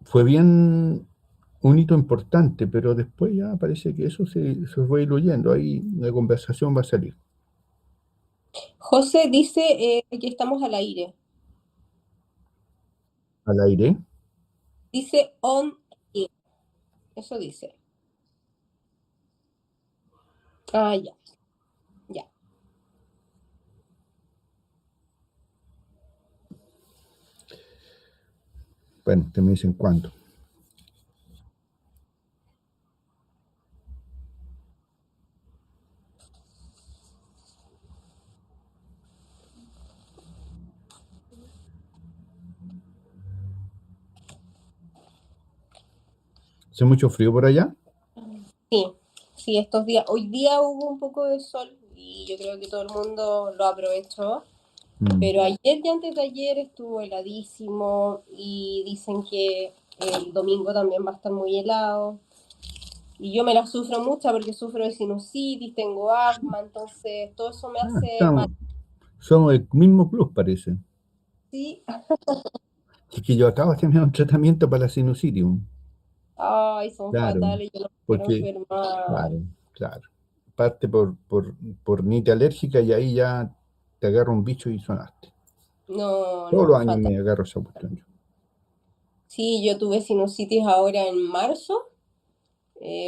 fue bien un hito importante, pero después ya parece que eso se fue diluyendo. Ahí la conversación va a salir José dice que estamos al aire. al aire. Dice on air. Eso dice. Ah, ya, ya. Bueno, te me dicen cuándo. ¿Hace mucho frío por allá? Sí, sí, estos días. Hoy día hubo un poco de sol y yo creo que todo el mundo lo aprovechó. Mm. Pero ayer y antes de ayer estuvo heladísimo y dicen que el domingo también va a estar muy helado. Y yo me la sufro mucho porque sufro de sinusitis, tengo asma, entonces todo eso me Ah, hace mal. somos del mismo club, parece. Sí, Es que yo acabo de tener un tratamiento para la sinusitis. ay, son Claro, fatales, yo no me quiero porque, enfermar. claro, claro. Parte por nite alérgica y ahí ya te agarra un bicho y sonaste. No, Todos no, los años fatal. me agarro esa cuestión yo. Sí, yo tuve sinusitis ahora en marzo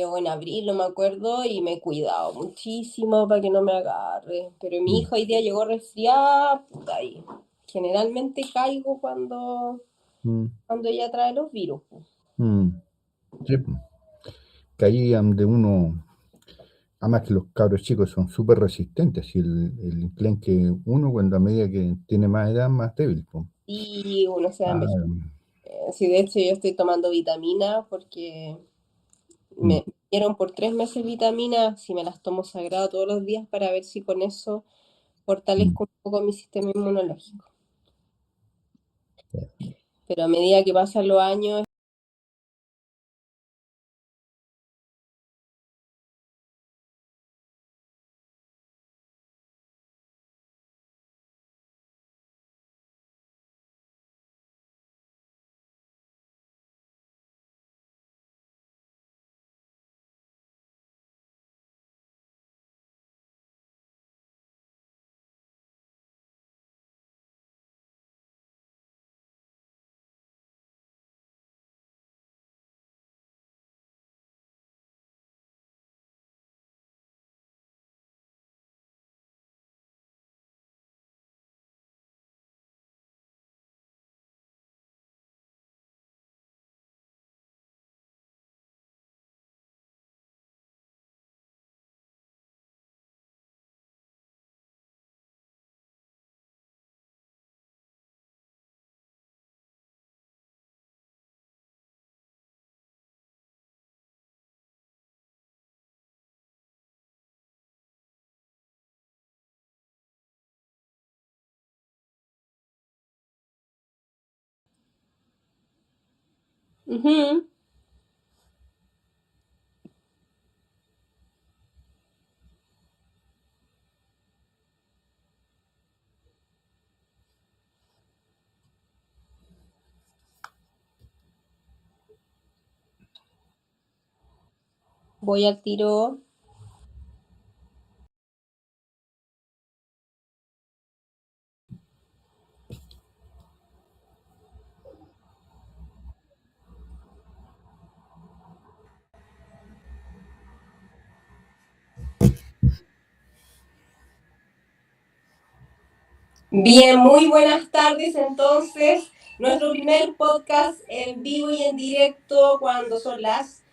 o en abril, no me acuerdo, y me he cuidado muchísimo para que no me agarre. Pero mi Mm, hija hoy día llegó resfriada, puta, y generalmente caigo mm, cuando ella trae los virus, po. mm. Sí, pues, caían de uno, además que los cabros chicos son súper resistentes, y el enclenque uno cuando a medida que tiene más edad, más débil, pues. Y uno se va a Ah, envejecer. Sí, de hecho yo estoy tomando vitaminas porque mm, me dieron por 3 meses vitaminas, si me las tomo sagrado todos los días para ver si con eso mm. fortalezco un poco mi sistema inmunológico. Pero a medida que pasan los años, ujú, voy al tiro. Bien, muy buenas tardes entonces. Nuestro primer podcast en vivo y en directo cuando son las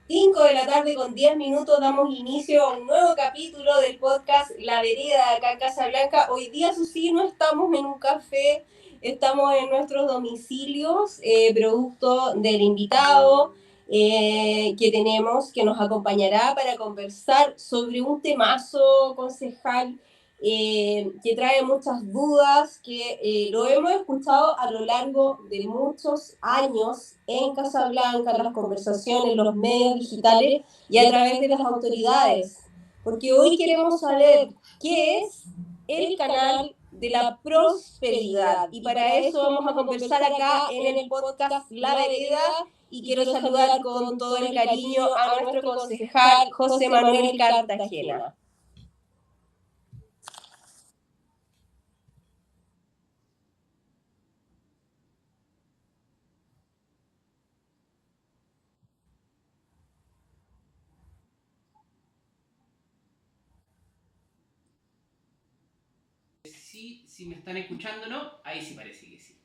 5 de la tarde con 10 minutos damos inicio a un nuevo capítulo del podcast La Vereda acá en Casablanca. Hoy día, eso sí, no estamos en un café, estamos en nuestros domicilios, producto del invitado que tenemos, que nos acompañará para conversar sobre un temazo, concejal, que trae muchas dudas, que lo hemos escuchado a lo largo de muchos años en Casablanca, en las conversaciones, en los medios digitales y a través de las autoridades. Porque hoy queremos saber qué es el canal de la prosperidad. Y para eso vamos a conversar acá en el podcast La Vereda. Y quiero saludar con todo el cariño a nuestro concejal José Manuel Cartagena. Sí, si me están escuchando o no, ahí sí parece que sí.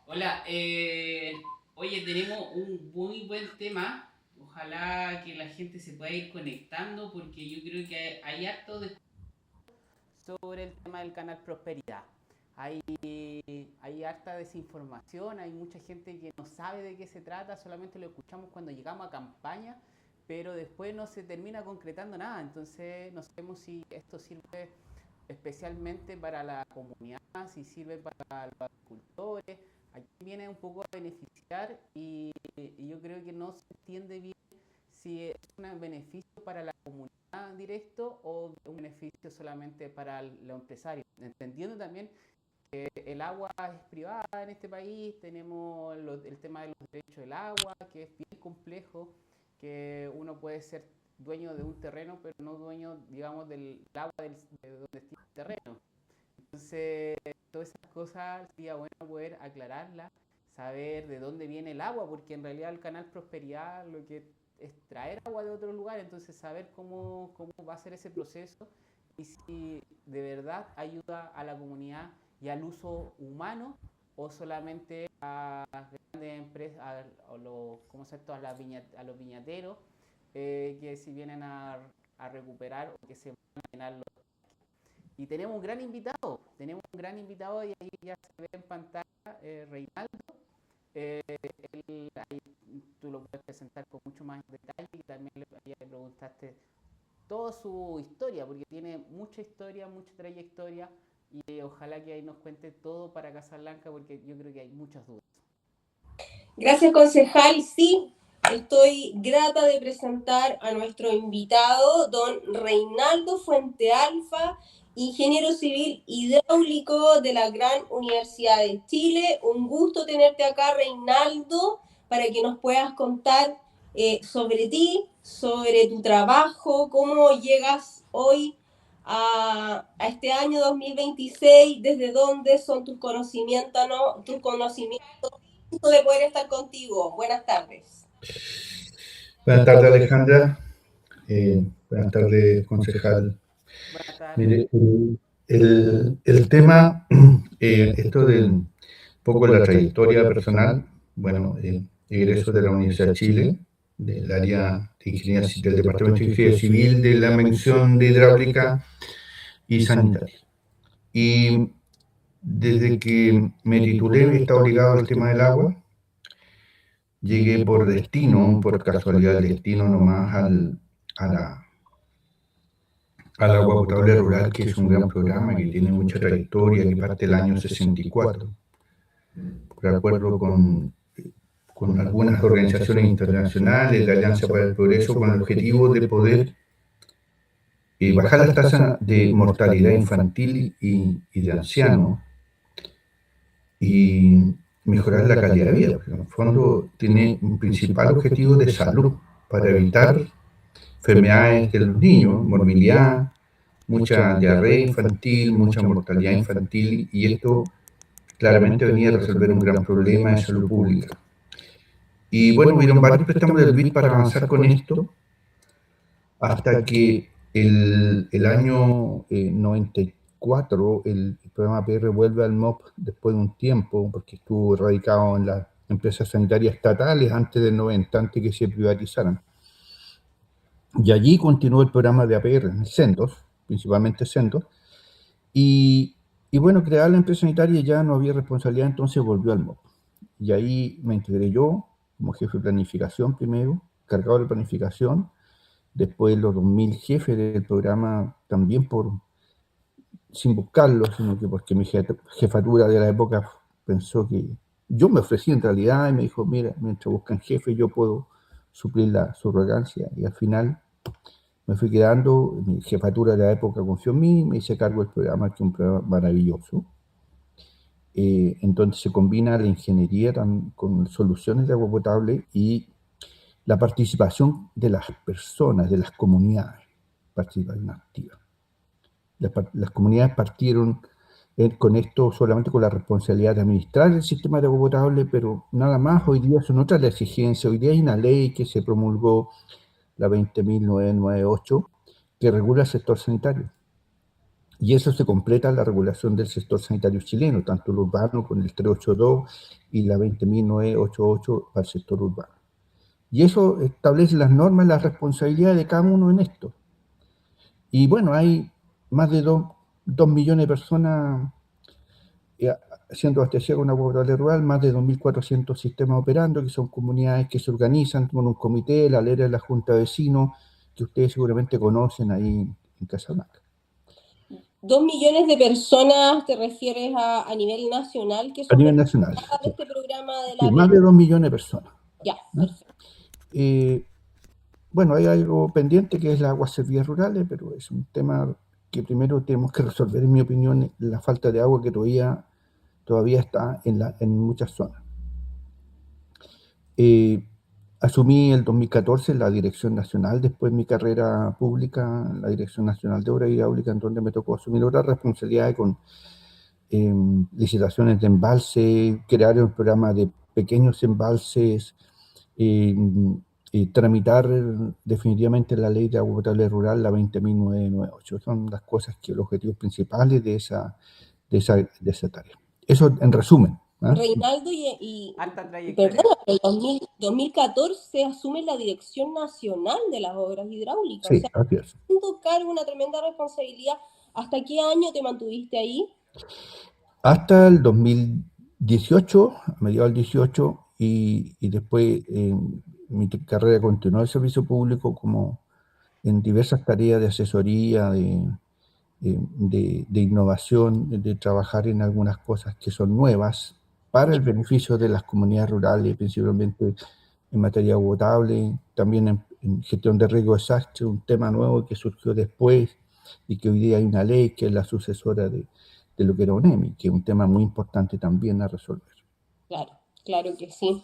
Hola, oye, tenemos un muy buen tema. Ojalá que la gente se pueda ir conectando porque yo creo que hay harto de sobre el tema del canal Prosperidad. Hay harta desinformación, hay mucha gente que no sabe de qué se trata, solamente lo escuchamos cuando llegamos a campaña, pero después no se termina concretando nada. Entonces no sabemos si esto sirve especialmente para la comunidad, si sirve para los agricultores. Aquí viene un poco a beneficiar y yo creo que no se entiende bien si es un beneficio para la comunidad directo o un beneficio solamente para los empresarios. Entendiendo también que el agua es privada en este país, tenemos el tema de los derechos del agua, que es bien complejo, que uno puede ser dueño de un terreno, pero no dueño, digamos, del agua de donde está el terreno. Entonces, todas esas cosas sería bueno poder aclararlas, saber de dónde viene el agua, porque en realidad el canal Prosperidad lo que es traer agua de otro lugar, entonces saber cómo va a ser ese proceso y si de verdad ayuda a la comunidad y al uso humano o solamente a grandes empresas, a los viñateros, que si vienen a recuperar o que se van a llenar los... Y tenemos un gran invitado y ahí ya se ve en pantalla, Reinaldo. Ahí tú lo puedes presentar con mucho más detalle y también le preguntaste toda su historia, porque tiene mucha historia, mucha trayectoria y ojalá que ahí nos cuente todo para Casablanca, porque yo creo que hay muchas dudas. Gracias, concejal. Sí, estoy grata de presentar a nuestro invitado, don Reinaldo Fuentealfa, ingeniero civil hidráulico de la Gran Universidad de Chile. Un gusto tenerte acá, Reinaldo, para que nos puedas contar sobre ti, sobre tu trabajo, cómo llegas hoy a este año 2026, desde dónde son tus conocimientos, ¿no? Tus conocimientos de poder estar contigo. Buenas tardes. Buenas tardes, Alejandra. Buenas tardes, concejal. Buenas tardes. Mire, el tema, esto de un poco la trayectoria personal, bueno, egreso de la Universidad de Chile, del área de ingeniería del Departamento de Ingeniería Civil de la mención de hidráulica y sanitaria. Y desde que me titulé he estado ligado al tema del agua. Llegué por destino, por casualidad del destino nomás al agua potable rural, que es un gran programa que tiene mucha trayectoria, que parte del año 64, de acuerdo con algunas organizaciones internacionales, la Alianza para el Progreso, con el objetivo de poder bajar las tasas de mortalidad infantil y de ancianos y mejorar la calidad de vida, porque en el fondo tiene un principal objetivo de salud para evitar enfermedades de los niños, morbilidad, mucha diarrea infantil, mucha mortalidad infantil, y esto claramente venía a resolver un gran problema de salud pública. Y bueno, hubieron varios préstamos del BID para avanzar con esto, hasta que el año 94 el programa APR vuelve al MOP después de un tiempo, porque estuvo radicado en las empresas sanitarias estatales antes del 90, antes que se privatizaran. Y allí continuó el programa de APR en Centos, principalmente Centos, y bueno, crear la empresa sanitaria ya no había responsabilidad, entonces volvió al MOP. Y ahí me integré yo como jefe de planificación primero, cargado de planificación, después los 2000 jefes del programa, también sin buscarlo, sino que porque mi jefatura de la época pensó que yo me ofrecí en realidad y me dijo, mira, mientras buscan jefe yo puedo suplir la subrogancia, y al final me fui quedando, mi jefatura de la época confió en mí, me hice cargo del programa, que es un programa maravilloso, en donde se combina la ingeniería con soluciones de agua potable y la participación de las personas, de las comunidades, participación activa. Las comunidades partieron con esto solamente con la responsabilidad de administrar el sistema de agua potable, pero nada más. Hoy día son otras las exigencias. Hoy día hay una ley que se promulgó, la 20.998, que regula el sector sanitario. Y eso se completa la regulación del sector sanitario chileno, tanto el urbano con el 382 y la 20.988 para el sector urbano. Y eso establece las normas, las responsabilidades de cada uno en esto. Y bueno, hay más de 2 millones de personas siendo abastecidas con agua potable rural, más de 2.400 sistemas operando, que son comunidades que se organizan con un comité, la ley de la Junta de Vecinos, que ustedes seguramente conocen ahí en Casablanca. 2 millones de personas, ¿te refieres a nivel nacional que A son nivel nacional, beneficiadas de sí. este programa de Sí, la más de 2 millones de personas. Ya, ¿no? perfecto. Bueno, hay algo pendiente que es las aguas servidas rurales, pero es un tema que primero tenemos que resolver, en mi opinión, la falta de agua que todavía está en muchas zonas. Asumí el 2014 la Dirección Nacional, después de mi carrera pública, la Dirección Nacional de Obras Hidráulicas, en donde me tocó asumir otras responsabilidades con licitaciones de embalse, crear un programa de pequeños embalses, tramitar definitivamente la ley de agua potable rural, la 20.998. Son las cosas los objetivos principales de esa tarea. Eso en resumen. ¿eh? Reinaldo Alta trayectoria. perdón, en 2014 asume la Dirección Nacional de las Obras Hidráulicas. Sí, O sea, así es. un cargo, una tremenda responsabilidad. ¿Hasta qué año te mantuviste ahí? Hasta el 2018, a mediados del 18, y después mi carrera continuó en el servicio público como en diversas tareas de asesoría, de innovación, de trabajar en algunas cosas que son nuevas para el beneficio de las comunidades rurales, principalmente en materia de agua potable, también en gestión de riesgo de desastre, un tema nuevo que surgió después y que hoy día hay una ley que es la sucesora de lo que era ONEMI, que es un tema muy importante también a resolver. Claro, claro que sí.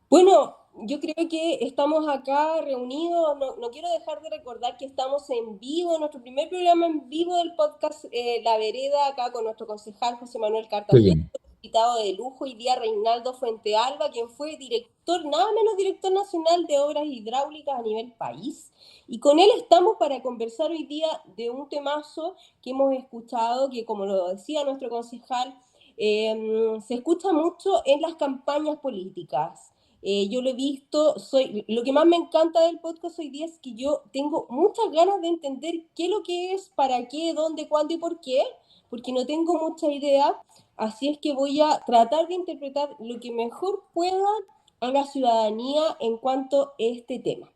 Bueno, yo creo que estamos acá reunidos. No quiero dejar de recordar que estamos en vivo, nuestro primer programa en vivo del podcast La Vereda, acá con nuestro concejal José Manuel Qué Cartagena, bien. invitado de lujo hoy día Reinaldo Fuentealba, quien fue director, nada menos director nacional de obras hidráulicas a nivel país. Y con él estamos para conversar hoy día de un temazo que hemos escuchado, que como lo decía nuestro concejal, se escucha mucho en las campañas políticas. Yo lo he visto, lo que más me encanta del podcast hoy día es que yo tengo muchas ganas de entender qué es lo que es, para qué, dónde, cuándo y por qué, porque no tengo mucha idea, así es que voy a tratar de interpretar lo que mejor pueda a la ciudadanía en cuanto a este tema.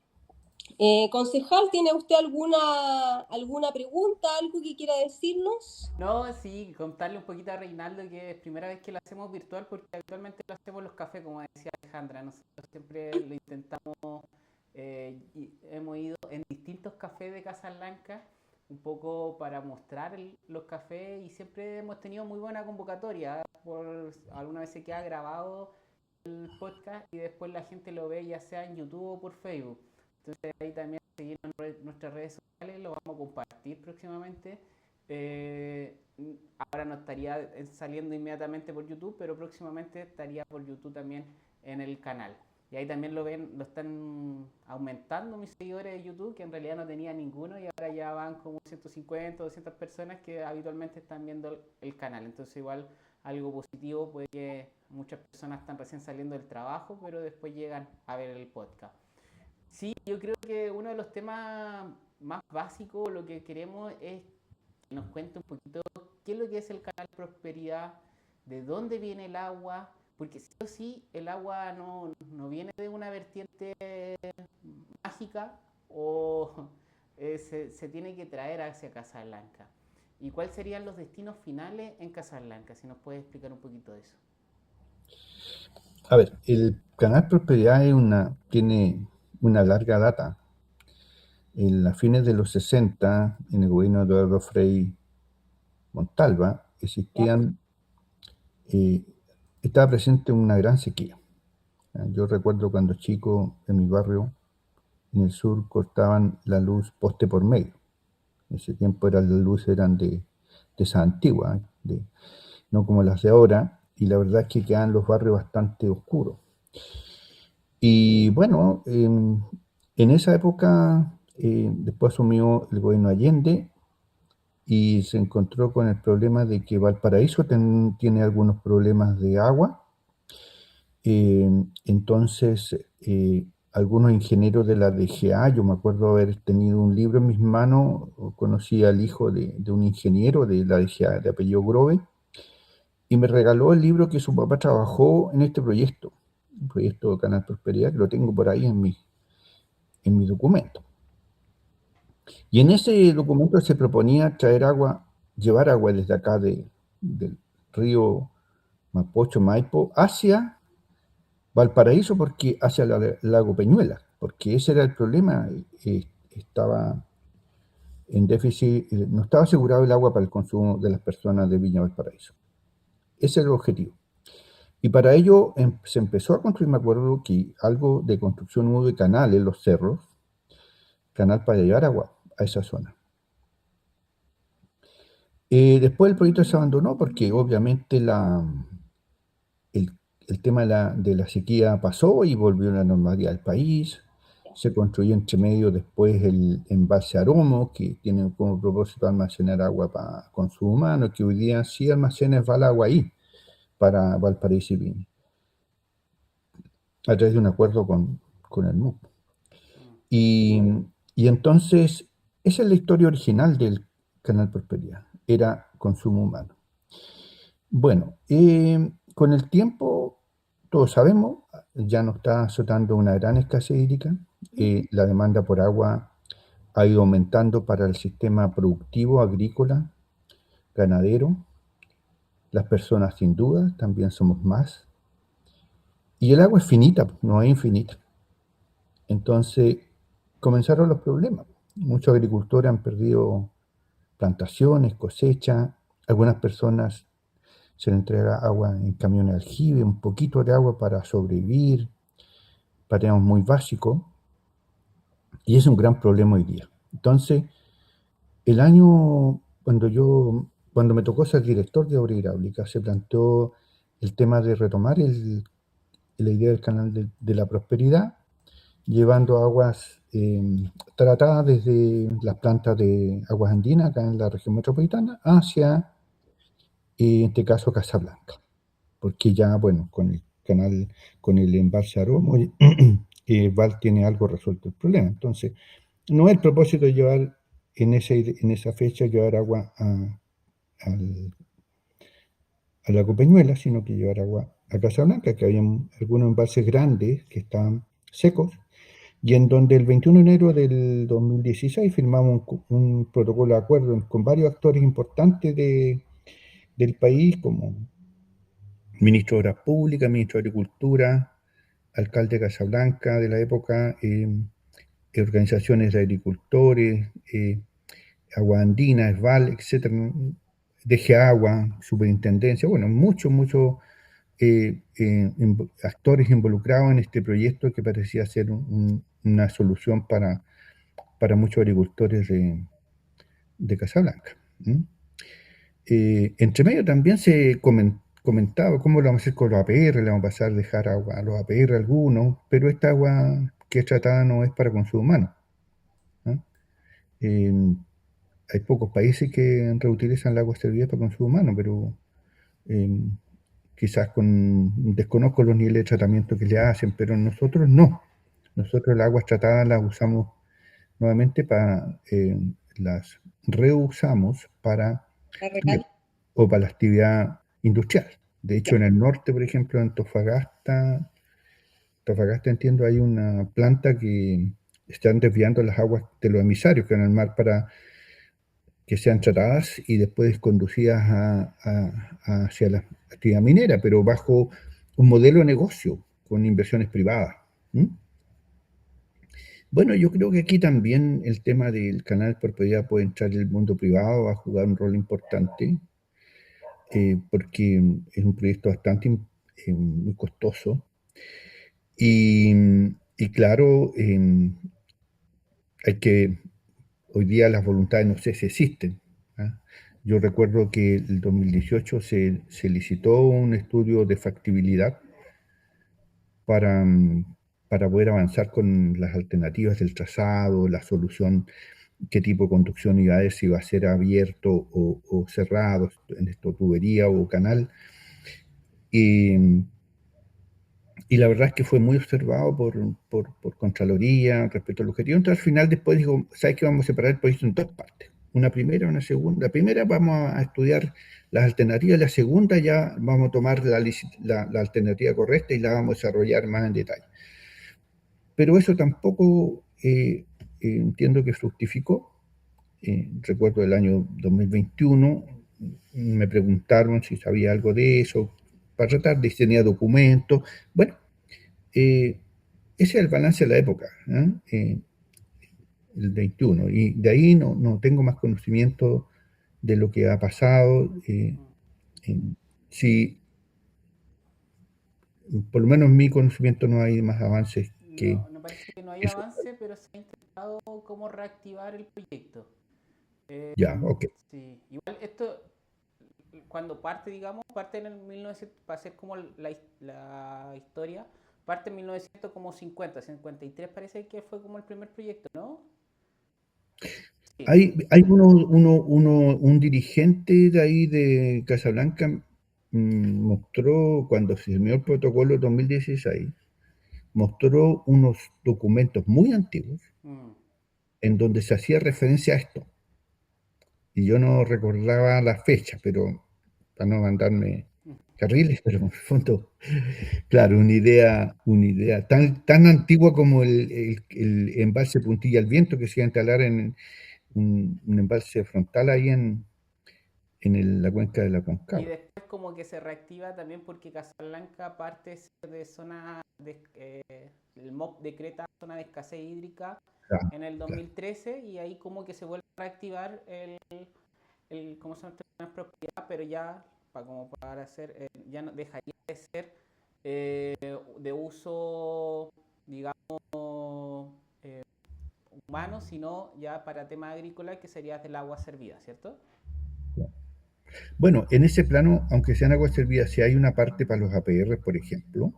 Concejal, ¿tiene usted alguna pregunta, algo que quiera decirnos? No, sí, contarle un poquito a Reinaldo que es primera vez que lo hacemos virtual porque habitualmente lo hacemos en los cafés, como decía Alejandra. Nosotros siempre lo intentamos y hemos ido en distintos cafés de Casablanca un poco para mostrar los cafés y siempre hemos tenido muy buena convocatoria. Alguna vez se queda grabado el podcast y después la gente lo ve ya sea en YouTube o por Facebook. Entonces ahí también seguirnos en nuestras redes sociales, lo vamos a compartir próximamente. Ahora no estaría saliendo inmediatamente por YouTube, pero próximamente estaría por YouTube también en el canal. Y ahí también lo ven, lo están aumentando mis seguidores de YouTube, que en realidad no tenía ninguno y ahora ya van como 150 o 200 personas que habitualmente están viendo el canal. Entonces igual algo positivo, puede que muchas personas están recién saliendo del trabajo, pero después llegan a ver el podcast. Sí, yo creo que uno de los temas más básicos, lo que queremos es que nos cuente un poquito qué es lo que es el canal Prosperidad, de dónde viene el agua, porque sí o sí el agua no viene de una vertiente mágica o se tiene que traer hacia Casablanca. ¿Y cuáles serían los destinos finales en Casablanca? Si nos puedes explicar un poquito de eso. A ver, el canal Prosperidad tiene una larga data. En las fines de los 60, en el gobierno de Eduardo Frei Montalva, existían estaba presente una gran sequía. Yo recuerdo cuando chico en mi barrio, en el sur, cortaban la luz poste por medio. En ese tiempo las luces eran de esas antiguas, no como las de ahora, y la verdad es que quedan los barrios bastante oscuros. Y bueno, en esa época, después asumió el gobierno Allende y se encontró con el problema de que Valparaíso tiene algunos problemas de agua. Entonces, algunos ingenieros de la DGA, yo me acuerdo haber tenido un libro en mis manos, conocí al hijo de un ingeniero de la DGA de apellido Grove, y me regaló el libro que su papá trabajó en este proyecto, un proyecto de Canal Prosperidad, que lo tengo por ahí en mi documento. Y en ese documento se proponía traer agua, llevar agua desde acá del río Mapocho, Maipo, hacia Valparaíso, porque hacia el lago Peñuela, porque ese era el problema, estaba en déficit, no estaba asegurado el agua para el consumo de las personas de Viña Valparaíso. Ese era el objetivo. Y para ello se empezó a construir, me acuerdo que algo de construcción hubo de canal en los cerros, canal para llevar agua a esa zona. Después el proyecto se abandonó porque obviamente el, el tema de la sequía pasó y volvió a la normalidad del país. Se construyó entre medio después el embalse Aromo, que tiene como propósito almacenar agua para consumo humano, que hoy día sí almacena el agua ahí, para Valparaíso y Viña, a través de un acuerdo con el MUP. Y, y entonces, esa es la historia original del Canal Prosperidad, era consumo humano. Bueno, con el tiempo, todos sabemos, ya nos está azotando una gran escasez hídrica, la demanda por agua ha ido aumentando para el sistema productivo, agrícola, ganadero, las personas sin duda, también somos más, y el agua es finita, no es infinita. Entonces, comenzaron los problemas. Muchos agricultores han perdido plantaciones, cosechas, algunas personas se les entrega agua en camiones de aljibe, un poquito de agua para sobrevivir, para temas muy básicos, y es un gran problema hoy día. Entonces, el año, cuando me tocó ser director de obra hidráulica, se planteó el tema de retomar la idea del canal de la prosperidad, llevando aguas tratadas desde las plantas de aguas andinas, acá en la región metropolitana, hacia, en este caso, Casablanca. Porque ya, bueno, con el canal, con el embalse Aromo, Val tiene algo resuelto el problema. Entonces, no es el propósito de llevar en esa fecha, llevar agua al lago Peñuela, sino que llevar agua a Casablanca, que había algunos embalses grandes que estaban secos, y en donde el 21 de enero del 2016 firmamos un protocolo de acuerdo con varios actores importantes del país, como ministro de Obras Públicas, ministro de Agricultura, alcalde de Casablanca de la época, organizaciones de agricultores, Agua Andina, ESVAL, etcétera, DG Agua, Superintendencia, bueno, muchos actores involucrados en este proyecto que parecía ser una solución para muchos agricultores de Casablanca. Entre medio también se comentaba cómo lo vamos a hacer con los APR, le vamos a pasar a dejar agua a los APR algunos, pero esta agua que es tratada no es para consumo humano. Hay pocos países que reutilizan el agua servida para consumo humano, pero quizás desconozco los niveles de tratamiento que le hacen, pero nosotros no. Nosotros las aguas tratadas las usamos nuevamente las reusamos para la actividad industrial. De hecho, en el norte, por ejemplo, en Antofagasta entiendo, hay una planta que están desviando las aguas de los emisarios que van al mar para que sean tratadas y después conducidas hacia la actividad minera, pero bajo un modelo de negocio con inversiones privadas. Bueno, yo creo que aquí también el tema del canal de prosperidad puede entrar el mundo privado a jugar un rol importante. porque es un proyecto bastante muy costoso. Y claro, hay que, hoy día las voluntades no sé si existen. ¿Ah? Yo recuerdo que el 2018 se licitó un estudio de factibilidad para, para poder avanzar con las alternativas del trazado, la solución, qué tipo de conducción iba a haber, si iba a ser abierto o cerrado, en esto tubería o canal. Y, y la verdad es que fue muy observado por Contraloría respecto al objetivo. Entonces al final después dijo, ¿sabes qué? Vamos a separar el proyecto en dos partes. Una primera y una segunda. La primera vamos a estudiar las alternativas, la segunda ya vamos a tomar la alternativa correcta y la vamos a desarrollar más en detalle. Pero eso tampoco entiendo que fructificó. Recuerdo el año 2021, me preguntaron si sabía algo de eso, para tratar de si tenía documentos. Bueno, ese es el balance de la época, ¿eh? El 21, y de ahí no tengo más conocimiento de lo que ha pasado. Si, por lo menos en mi conocimiento no hay más avances que No, no parece que no hay eso. avance, pero se ha intentado como reactivar el proyecto. Ya, ok. Sí, igual esto, cuando parte, digamos, parte en el 1900, para hacer como la historia, parte en 1950, 53 parece que fue como el primer proyecto, ¿no? Sí. Hay un dirigente de ahí de Casablanca mostró, cuando se firmó el protocolo 2016, mostró unos documentos muy antiguos Mm. en donde se hacía referencia a esto. Y yo no recordaba la fecha, pero para no mandarme carriles, pero en el fondo, claro, una idea tan antigua como el embalse Puntilla al Viento que se iba a instalar en un embalse frontal ahí en la cuenca de la Y Concagua. después como que se reactiva también porque Casablanca parte de zona de, el MOP decreta zona de escasez hídrica Claro, en el claro. 2013 y ahí como que se vuelve a reactivar ¿cómo se llama? Una propiedad, pero ya como para hacer, ya no, dejaría de ser de uso, digamos, eh, humano, sino ya para tema agrícola que sería del agua servida, ¿cierto? Bueno, en ese plano, aunque sean aguas servidas, si hay una parte para los APR, por ejemplo,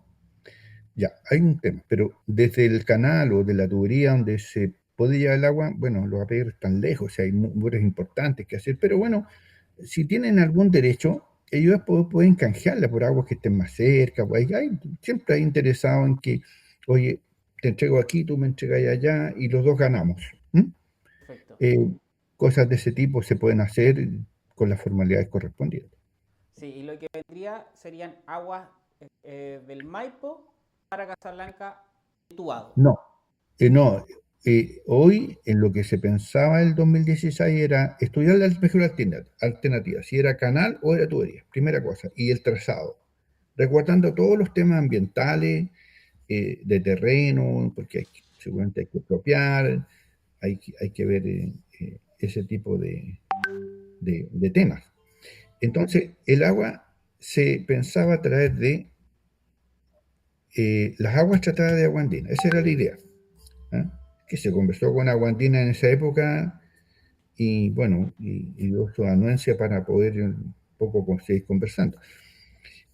ya, hay un tema, pero desde el canal o de la tubería donde se puede llevar el agua, bueno, los APR están lejos, o sea, hay muros importantes que hacer, pero bueno, si tienen algún derecho, ellos pueden canjearla por aguas que estén más cerca, pues siempre hay interesado en que, oye, te entrego aquí, tú me entregas allá y los dos ganamos. ¿M? Perfecto. Eh, Cosas de ese tipo se pueden hacer con las formalidades correspondientes. Sí, y lo que vendría serían aguas del Maipo para Casablanca tubado. No, no, hoy en lo que se pensaba el 2016 era estudiar la mejor alternativa, si era canal o era tubería, primera cosa, y el trazado, resguardando todos los temas ambientales, de terreno, porque seguramente hay que expropiar, hay que ver ese tipo de temas. Entonces, el agua se pensaba a través de las aguas tratadas de agua andina, esa era la idea. ¿Ah? Que se conversó con Aguandina en esa época y bueno, y dio su anuencia para poder un poco seguir conversando.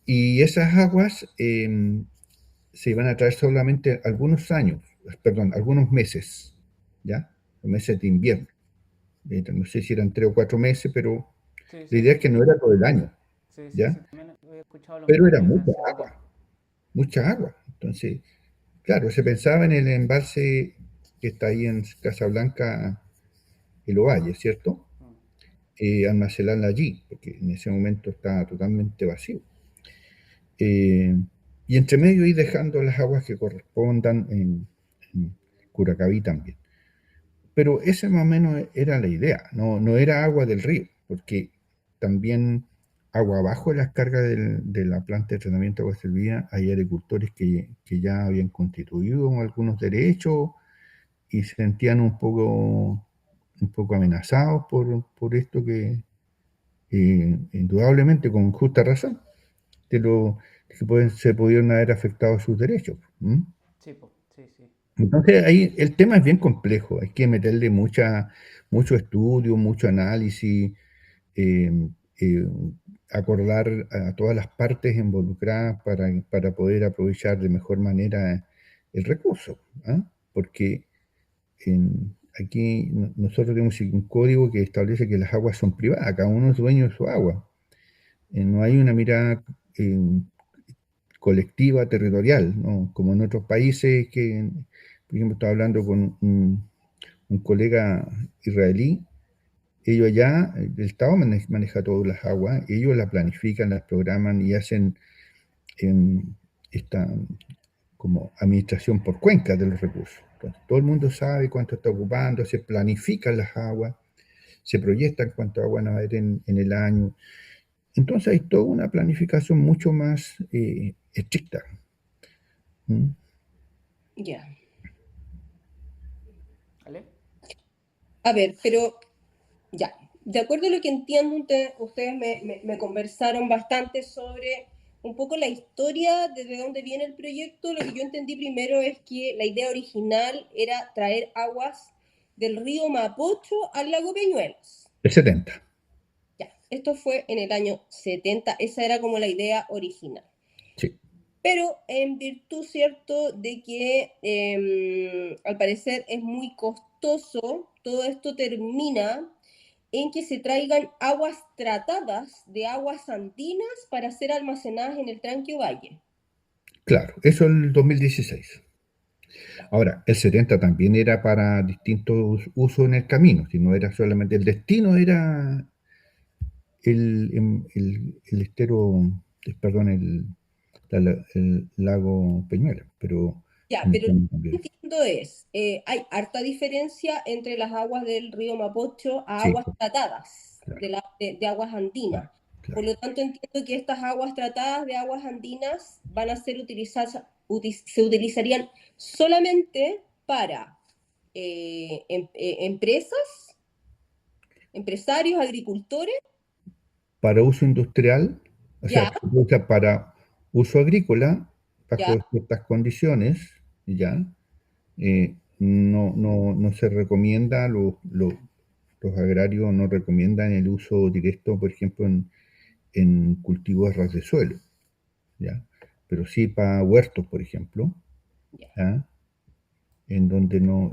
Y esas aguas se iban a traer solamente algunos años, perdón, algunos meses, ¿ya? Los meses de invierno. No sé si eran 3 o 4 meses, pero Sí, la sí, idea es sí. que no era todo el año, Sí, sí, sí, ¿ya? también he escuchado lo Pero mismo era que mucha mencionas ya. agua, mucha agua. Entonces, claro, se pensaba en el embalse que está ahí en Casablanca, el Ovalle, ¿cierto? Mm. Almacenarla allí, porque en ese momento estaba totalmente vacío. Eh, y entre medio ir dejando las aguas que correspondan en Curacaví también. Pero esa más o menos era la idea, no era agua del río, porque también agua abajo de las cargas de la planta de tratamiento de agua servida hay agricultores que ya habían constituido algunos derechos y se sentían un poco amenazados por esto indudablemente con justa razón, de lo que se pudieron haber afectado sus derechos. ¿Mm? Sí, po, sí, sí. Entonces ahí el tema es bien complejo, hay que meterle mucho estudio, mucho análisis, eh, eh, acordar a todas las partes involucradas para poder aprovechar de mejor manera el recurso, ¿ah? Porque aquí nosotros tenemos un código que establece que las aguas son privadas, cada uno es dueño de su agua. No hay una mirada eh, colectiva, territorial, ¿no? Como en otros países que, por ejemplo, estaba hablando con un colega israelí. Ellos allá, el Estado maneja todas las aguas, ellos las planifican, las programan y hacen esta como administración por cuenca de los recursos. Entonces, todo el mundo sabe cuánto está ocupando, se planifican las aguas, se proyectan cuánto agua van a haber en el año. Entonces hay toda una planificación mucho más estricta. ¿Mm? Ya. ¿Vale? A ver, pero ya, de acuerdo a lo que entiendo, ustedes me conversaron bastante sobre un poco la historia, desde dónde viene el proyecto. Lo que yo entendí primero es que la idea original era traer aguas del río Mapocho al lago Peñuelos. El 70. Ya, esto fue en el año 70, esa era como la idea original. Sí. Pero en virtud, ¿cierto?, de que al parecer es muy costoso, todo esto termina en que se traigan aguas tratadas de aguas andinas para ser almacenadas en el Tranquio Valle. Claro, eso el 2016. Ahora, el 70 también era para distintos usos en el camino, si no era solamente el destino, era el estero, perdón, el lago Peñuela, pero Ya, en el pero lo camino que también. entiendo es, hay harta diferencia entre las aguas del río Mapocho a Sí, aguas tratadas claro, de aguas andinas. claro, Por claro. lo tanto, entiendo que estas aguas tratadas de aguas andinas van a ser utilizadas, se utilizarían solamente para empresas, empresarios, agricultores. Para uso industrial, o sea, Ya, se usa para uso agrícola, ya, bajo ciertas condiciones, ya, no se recomienda, los agrarios no recomiendan el uso directo, por ejemplo, en cultivos a ras de suelo, ¿ya? Pero sí para huertos, por ejemplo, ya. ¿ya? En donde no,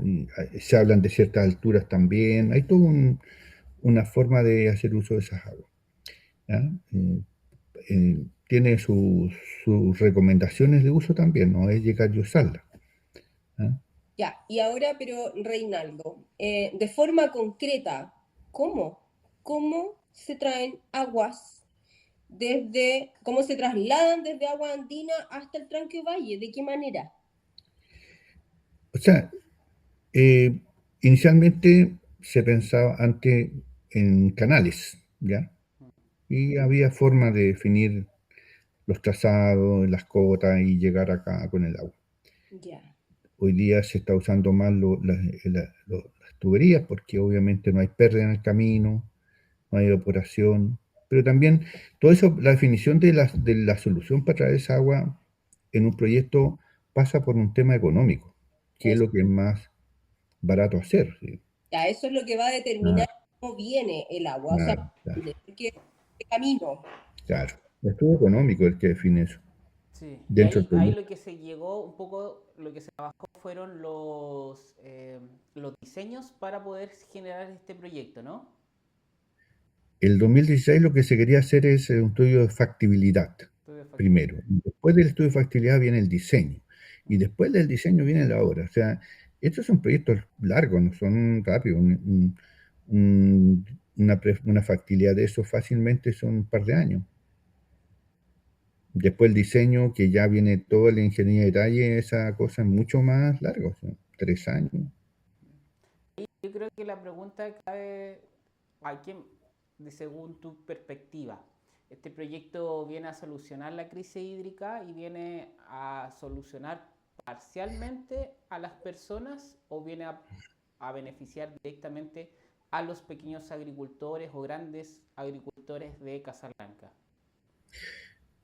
se hablan de ciertas alturas también, hay toda una forma de hacer uso de esas aguas, ¿ya? Tiene sus recomendaciones de uso también, no es llegar y usarla, ¿ya? Ya, y ahora, pero Reinaldo, de forma concreta, ¿cómo? ¿Cómo se traen aguas cómo se trasladan desde agua andina hasta el Tranquio Valle? ¿De qué manera? O sea, eh, inicialmente se pensaba antes en canales, ¿ya? Y había forma de definir los trazados, las cotas y llegar acá con el agua. Ya, Hoy día se está usando más las tuberías porque obviamente no hay pérdida en el camino, no hay evaporación, pero también todo eso, la definición de la solución para traer esa agua en un proyecto pasa por un tema económico, que es eso, lo que es más barato hacer. ¿Sí? ya, eso es lo que va a determinar Claro, cómo viene el agua, o sea, claro, claro, qué camino. claro. Es todo económico el que define eso Sí, y dentro del ahí proyecto. lo que se llegó, un poco lo que se trabajó fueron los diseños para poder generar este proyecto, ¿no? El 2016 lo que se quería hacer es un estudio de factibilidad, Estudio de primero. factibilidad. Después del estudio de factibilidad viene el diseño. Y después del diseño viene la obra. O sea, estos son proyectos largos, no son rápidos. Una factibilidad de eso fácilmente son un par de años. Después el diseño, que ya viene toda la ingeniería de detalle, esa cosa es mucho más larga, o sea, 3 años. Yo creo que la pregunta clave, aquí, según tu perspectiva, ¿este proyecto viene a solucionar la crisis hídrica y viene a solucionar parcialmente a las personas o viene a beneficiar directamente a los pequeños agricultores o grandes agricultores de Casablanca?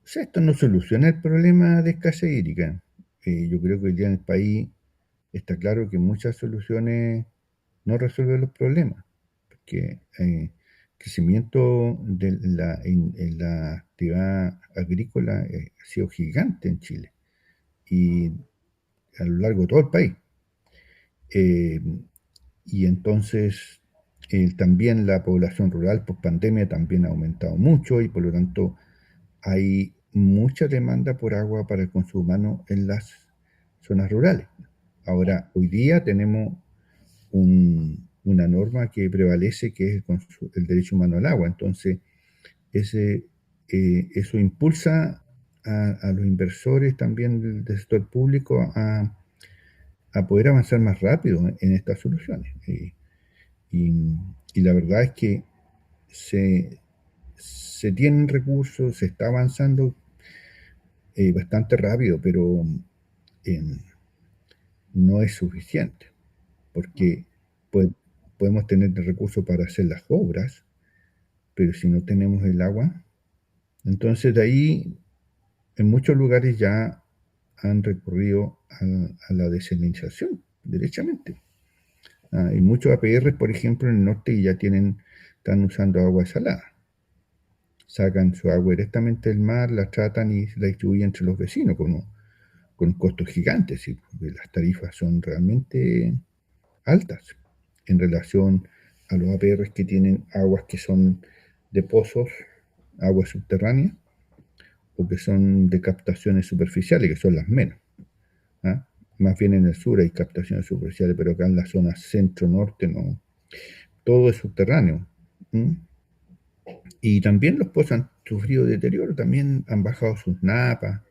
O sea, esto no soluciona el problema de escasez hídrica. Yo creo que hoy día en el país está claro que muchas soluciones no resuelven los problemas, porque el crecimiento en la actividad agrícola ha sido gigante en Chile y a lo largo de todo el país. Eh, y entonces también la población rural post pandemia también ha aumentado mucho y por lo tanto hay mucha demanda por agua para el consumo humano en las zonas rurales. Ahora, hoy día tenemos una norma que prevalece, que es el derecho humano al agua. Entonces, eso impulsa a los inversores también del sector público a poder avanzar más rápido en estas soluciones. Y la verdad es que se tienen recursos, se está avanzando bastante rápido, pero eh, no es suficiente, porque pues, podemos tener recursos para hacer las obras, pero si no tenemos el agua, entonces de ahí en muchos lugares ya han recurrido a la desalinización, derechamente. Hay muchos APR, por ejemplo, en el norte y ya están usando agua salada. Sacan su agua directamente del mar, la tratan y la distribuyen entre los vecinos con costos gigantes. ¿Sí? Las tarifas son realmente altas en relación a los APR que tienen aguas que son de pozos, aguas subterráneas, o que son de captaciones superficiales, que son las menos. ¿Ah? Más bien en el sur hay captaciones superficiales, pero acá en la zona centro-norte no. Todo es subterráneo. ¿Mm? Y también los pozos han sufrido deterioro, también han bajado sus napas,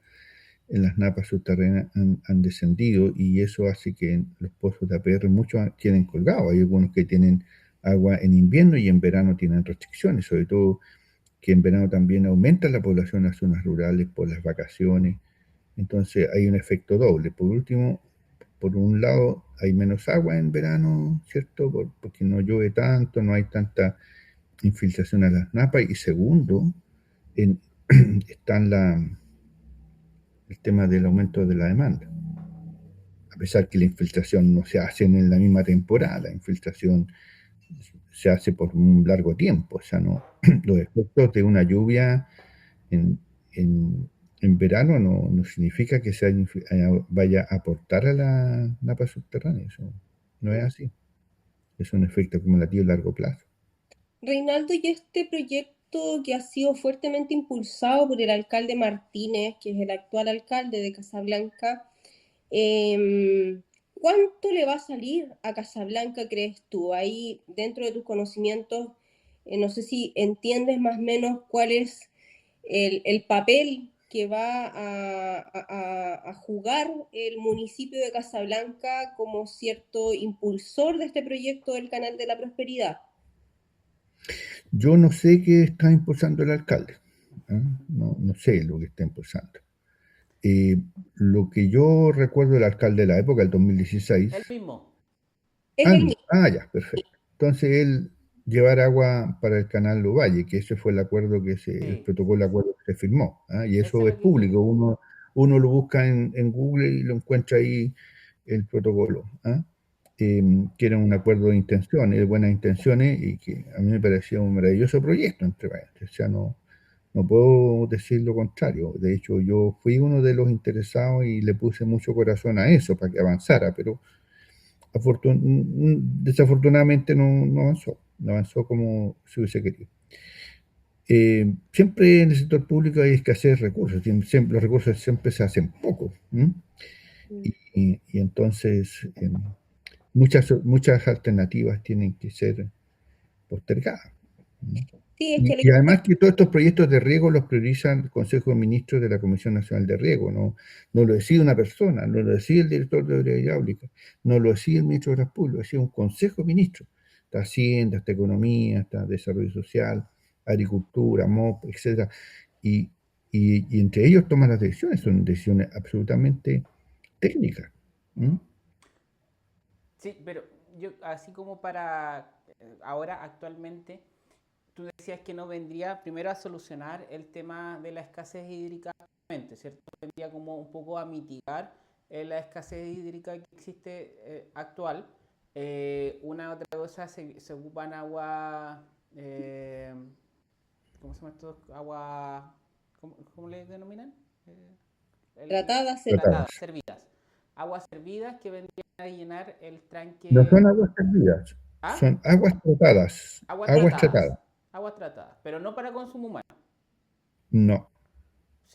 en las napas subterráneas han descendido y eso hace que los pozos de APR muchos tienen colgado. Hay algunos que tienen agua en invierno y en verano tienen restricciones, sobre todo que en verano también aumenta la población en las zonas rurales por las vacaciones. Entonces hay un efecto doble. Por último, por un lado hay menos agua en verano, ¿cierto? Porque no llueve tanto, no hay tanta infiltración a las napas. Y segundo, está el tema del aumento de la demanda. A pesar que la infiltración no se hace en la misma temporada, la infiltración se hace por un largo tiempo. O sea, no, los efectos de una lluvia en, en, en verano no significa que vaya a aportar a la napa subterránea. Eso no es así. Es un efecto acumulativo a largo plazo. Reinaldo, y este proyecto que ha sido fuertemente impulsado por el alcalde Martínez, que es el actual alcalde de Casablanca, ¿cuánto le va a salir a Casablanca, crees tú? Ahí, dentro de tus conocimientos, no sé si entiendes más o menos cuál es el papel que va a jugar el municipio de Casablanca como cierto impulsor de este proyecto del Canal de la Prosperidad. Yo no sé qué está impulsando el alcalde. ¿Eh? No sé lo que está impulsando. Lo que yo recuerdo del alcalde de la época, el 2016. El mismo. Es el mismo. Ya, perfecto. Entonces él llevar agua para el canal Lovalle, que ese fue el acuerdo el protocolo de acuerdo que se firmó. Y eso es público. Uno lo busca en Google y lo encuentra ahí el protocolo. Que era un acuerdo de intenciones, de buenas intenciones, y que a mí me parecía un maravilloso proyecto, entre paréntesis. O sea, no puedo decir lo contrario. De hecho, yo fui uno de los interesados y le puse mucho corazón a eso para que avanzara, pero desafortunadamente no avanzó como se hubiese querido. Siempre en el sector público hay escasez de recursos, siempre, los recursos siempre se hacen pocos. Y entonces muchas alternativas tienen que ser postergadas. Sí, es que Y además que todos estos proyectos de riego los prioriza el Consejo de Ministros de la Comisión Nacional de Riego, no lo decide una persona, no lo decide el director de Obras Hidráulicas, no lo decide el ministro de Obras Públicas, lo decide un Consejo de Ministros. Está Hacienda, está Economía, está Desarrollo Social, Agricultura, MOP, etc. Y entre ellos toman las decisiones, son decisiones absolutamente técnicas. Sí, pero yo, así como para ahora, actualmente, tú decías que no vendría primero a solucionar el tema de la escasez hídrica, actualmente, ¿cierto? Vendría como un poco a mitigar la escasez hídrica que existe actual. Una otra cosa, se ocupan agua, eh, ¿cómo se llama esto? Agua, ¿cómo le denominan? Eh, Tratadas, tratadas, Tratadas. servidas. Aguas servidas que vendrían a llenar el No tranque. son aguas servidas, ¿Ah? son aguas tratadas. Aguas Aguas tratadas. tratadas. Aguas tratadas, pero no para consumo humano, No.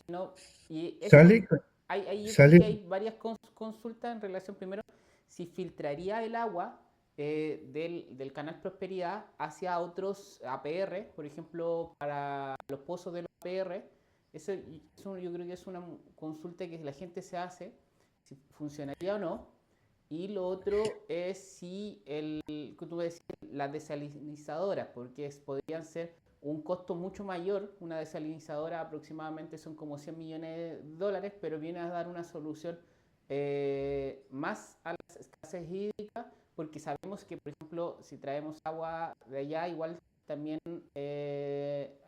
sino, y eso, Sale, yo creo sale, que hay varias consultas en relación, primero, si filtraría el agua del canal Prosperidad hacia otros APR, por ejemplo, para los pozos de los APR. Eso yo creo que es una consulta que la gente se hace, si funcionaría o no. Y lo otro es si que tú decías, las desalinizadoras, porque podrían ser un costo mucho mayor. Una desalinizadora aproximadamente son como 100 millones de dólares, pero viene a dar una solución más a las escasez hídricas, porque sabemos que, por ejemplo, si traemos agua de allá, igual también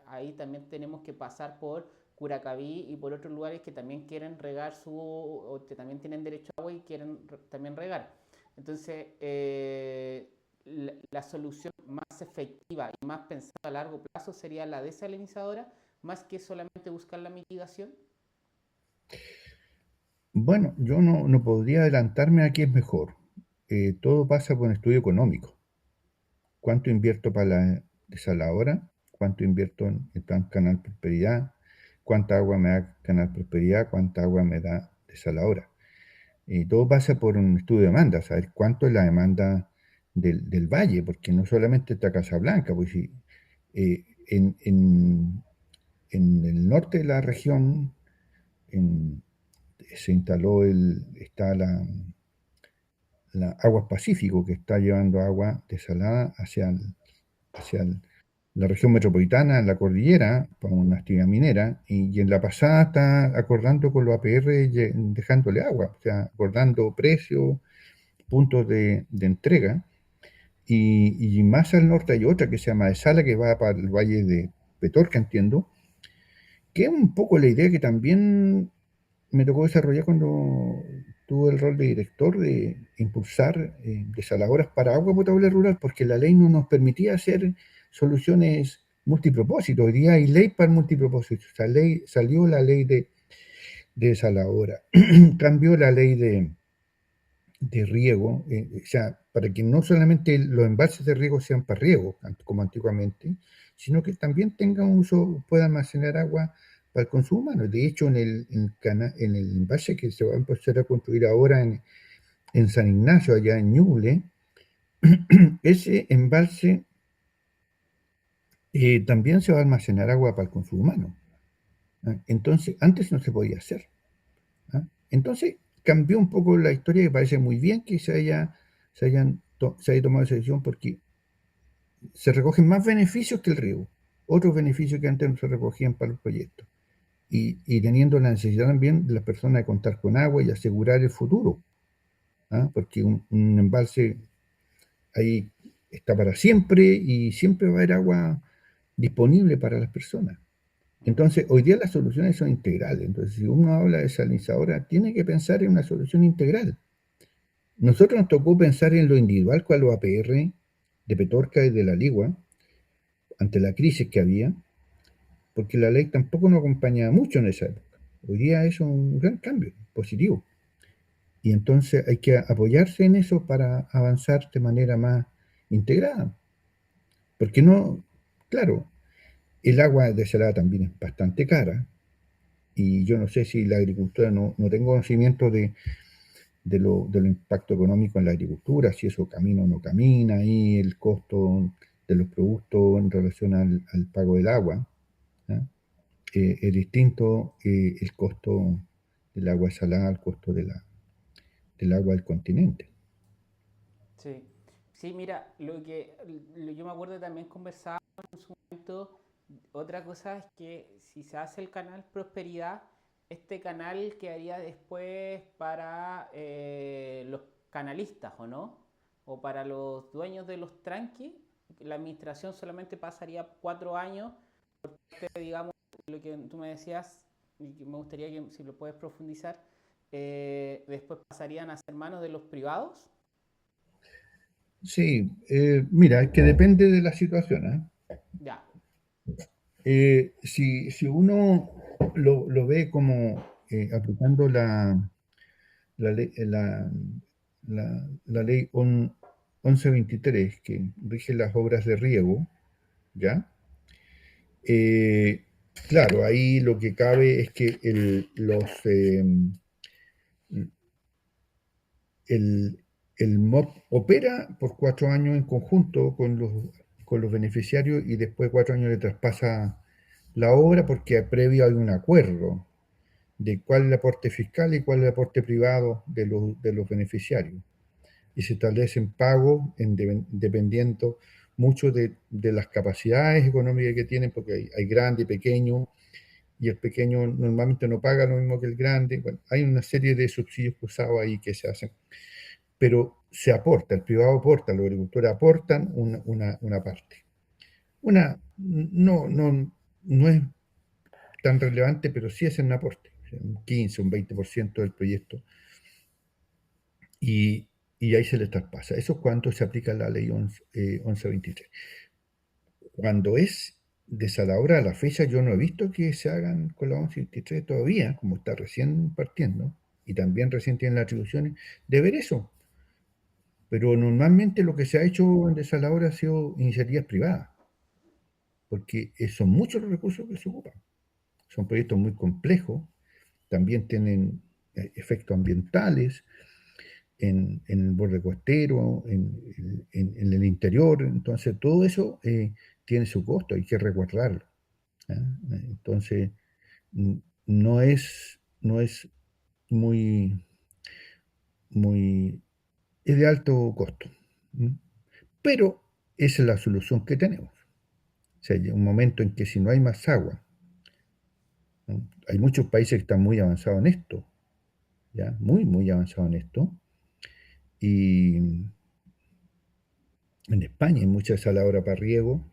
ahí también tenemos que pasar por Curacaví y por otros lugares que también quieren regar o que también tienen derecho a agua y quieren también regar. Entonces, la solución más efectiva y más pensada a largo plazo sería la desalinizadora, más que solamente buscar la mitigación. bueno, yo no podría adelantarme a qué es mejor. Todo pasa por un estudio económico. ¿Cuánto invierto para la desaladora? ¿Cuánto invierto en el plan Canal Prosperidad? ¿Cuánta agua me da Canal Prosperidad? ¿Cuánta agua me da desaladora? Todo pasa por un estudio de demanda, saber cuánto es la demanda del valle, porque no solamente está Casablanca, pues sí, eh, en, en- en el norte de la región en- se instaló está la Aguas Pacífico, que está llevando agua desalada hacia la región metropolitana, en la cordillera, para una actividad minera, y en la pasada está acordando con los APR dejándole agua, o sea, acordando precios, puntos de entrega. Y más al norte hay otra que se llama Sala, que va para el valle de Petorca, entiendo, que es un poco la idea que también me tocó desarrollar cuando tuve el rol de director de impulsar desaladoras para agua potable rural, porque la ley no nos permitía hacer soluciones multipropósitos. Hoy día hay ley para el multipropósito. O sea, salió la ley de desaladora, cambió la ley de riego, o sea, para que no solamente los envases de riego sean para riego, como antiguamente, sino que también tengan un uso, pueda almacenar agua para el consumo humano. De hecho, en el envase que se va a empezar a construir ahora en San Ignacio, allá en Ñuble, ese embalse también se va a almacenar agua para el consumo humano. ¿Ah? Entonces, antes no se podía hacer. ¿Ah? Entonces, cambió un poco la historia y parece muy bien que se haya tomado esa decisión porque se recogen más beneficios que el riego, otros beneficios que antes no se recogían para los proyectos. Y teniendo la necesidad también de las personas de contar con agua y asegurar el futuro, ¿ah? Porque un embalse ahí está para siempre y siempre va a haber agua disponible para las personas. Entonces, hoy día las soluciones son integrales. Entonces, si uno habla de desalinizadora, tiene que pensar en una solución integral. Nosotros nos tocó pensar en lo individual con los APR de Petorca y de la Ligua, ante la crisis que había, porque la ley tampoco nos acompañaba mucho en esa época. Hoy día es un gran cambio, positivo. Y entonces hay que apoyarse en eso para avanzar de manera más integrada. Porque no, claro, el agua desalada también es bastante cara. Y yo no sé si la agricultura, no tengo conocimiento de lo impacto económico en la agricultura, si eso camina o no camina, y el costo de los productos en relación al pago del agua. ¿Ah? Es distinto el costo del agua salada al costo del agua del continente. Sí, sí, mira, yo me acuerdo también conversaba en su momento, otra cosa es que si se hace el canal Prosperidad, este canal quedaría después para los canalistas, ¿o no? o para los dueños de los tranquis, la administración solamente pasaría 4 años, digamos, lo que tú me decías, y que me gustaría que si lo puedes profundizar, después pasarían a ser manos de los privados. Sí, mira, es que depende de la situación, ¿eh? Ya. Si uno lo ve como aplicando la ley, la ley 1123 que rige las obras de riego, ¿ya? Eh, claro, ahí lo que cabe es que el MOP opera por 4 años en conjunto con los beneficiarios y después 4 años le traspasa la obra porque previo hay un acuerdo de cuál es el aporte fiscal y cuál es el aporte privado de los beneficiarios. Y se establecen pagos dependiendo mucho de las capacidades económicas que tienen, porque hay grande y pequeño, y el pequeño normalmente no paga lo mismo que el grande. Bueno, hay una serie de subsidios cruzados ahí que se hacen, pero se aporta, el privado aporta, los agricultores aportan una parte. No es tan relevante, pero sí es un aporte, un 15, un 20% del proyecto, y, y ahí se les traspasa. Eso es cuando se aplica la ley 1123. Cuando es desalahora a la fecha, yo no he visto que se hagan con la 1123 todavía, como está recién partiendo, y también recién tienen las atribuciones de ver eso. Pero normalmente lo que se ha hecho en desalahora ha sido iniciativas privadas, porque son muchos los recursos que se ocupan. Son proyectos muy complejos, también tienen efectos ambientales en el borde costero, en el interior, entonces todo eso tiene su costo, hay que recordarlo. ¿Ah? Entonces, no es muy, muy, es de alto costo, ¿m? Pero esa es la solución que tenemos. O sea, hay un momento en que si no hay más agua, ¿no? Hay muchos países que están muy avanzados en esto, ¿ya? Muy, muy avanzados en esto. Y en España hay mucha desaladora para riego.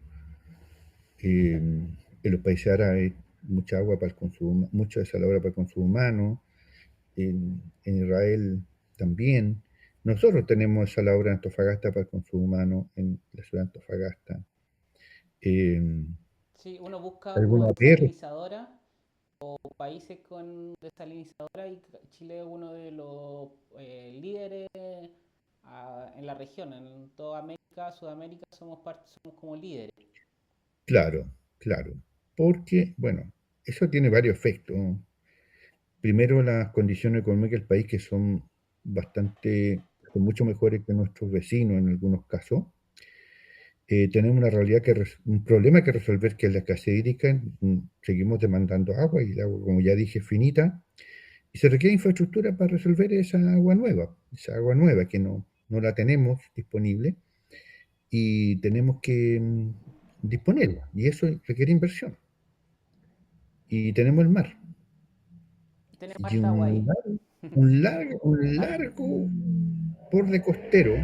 En los países árabes mucha agua para el consumo, mucha desaladora para el consumo humano. En Israel también. Nosotros tenemos desaladora en Antofagasta para el consumo humano, en la ciudad de Antofagasta. Eh, Sí, uno busca como alguna APR, desalinizadora o países con desalinizadora y Chile es uno de los líderes en la región. En toda América, Sudamérica somos como líderes. claro, claro. Porque, bueno, eso tiene varios efectos. Primero, las condiciones económicas del país que son mucho mejores que nuestros vecinos en algunos casos. Tenemos una realidad un problema que resolver, que es la escasez hídrica. Seguimos demandando agua y el agua, como ya dije, es finita. Y se requiere infraestructura para resolver esa agua nueva que no la tenemos disponible y tenemos que disponerla. Y eso requiere inversión. Y tenemos el mar. Tenemos Y harta agua ahí. un largo borde costero.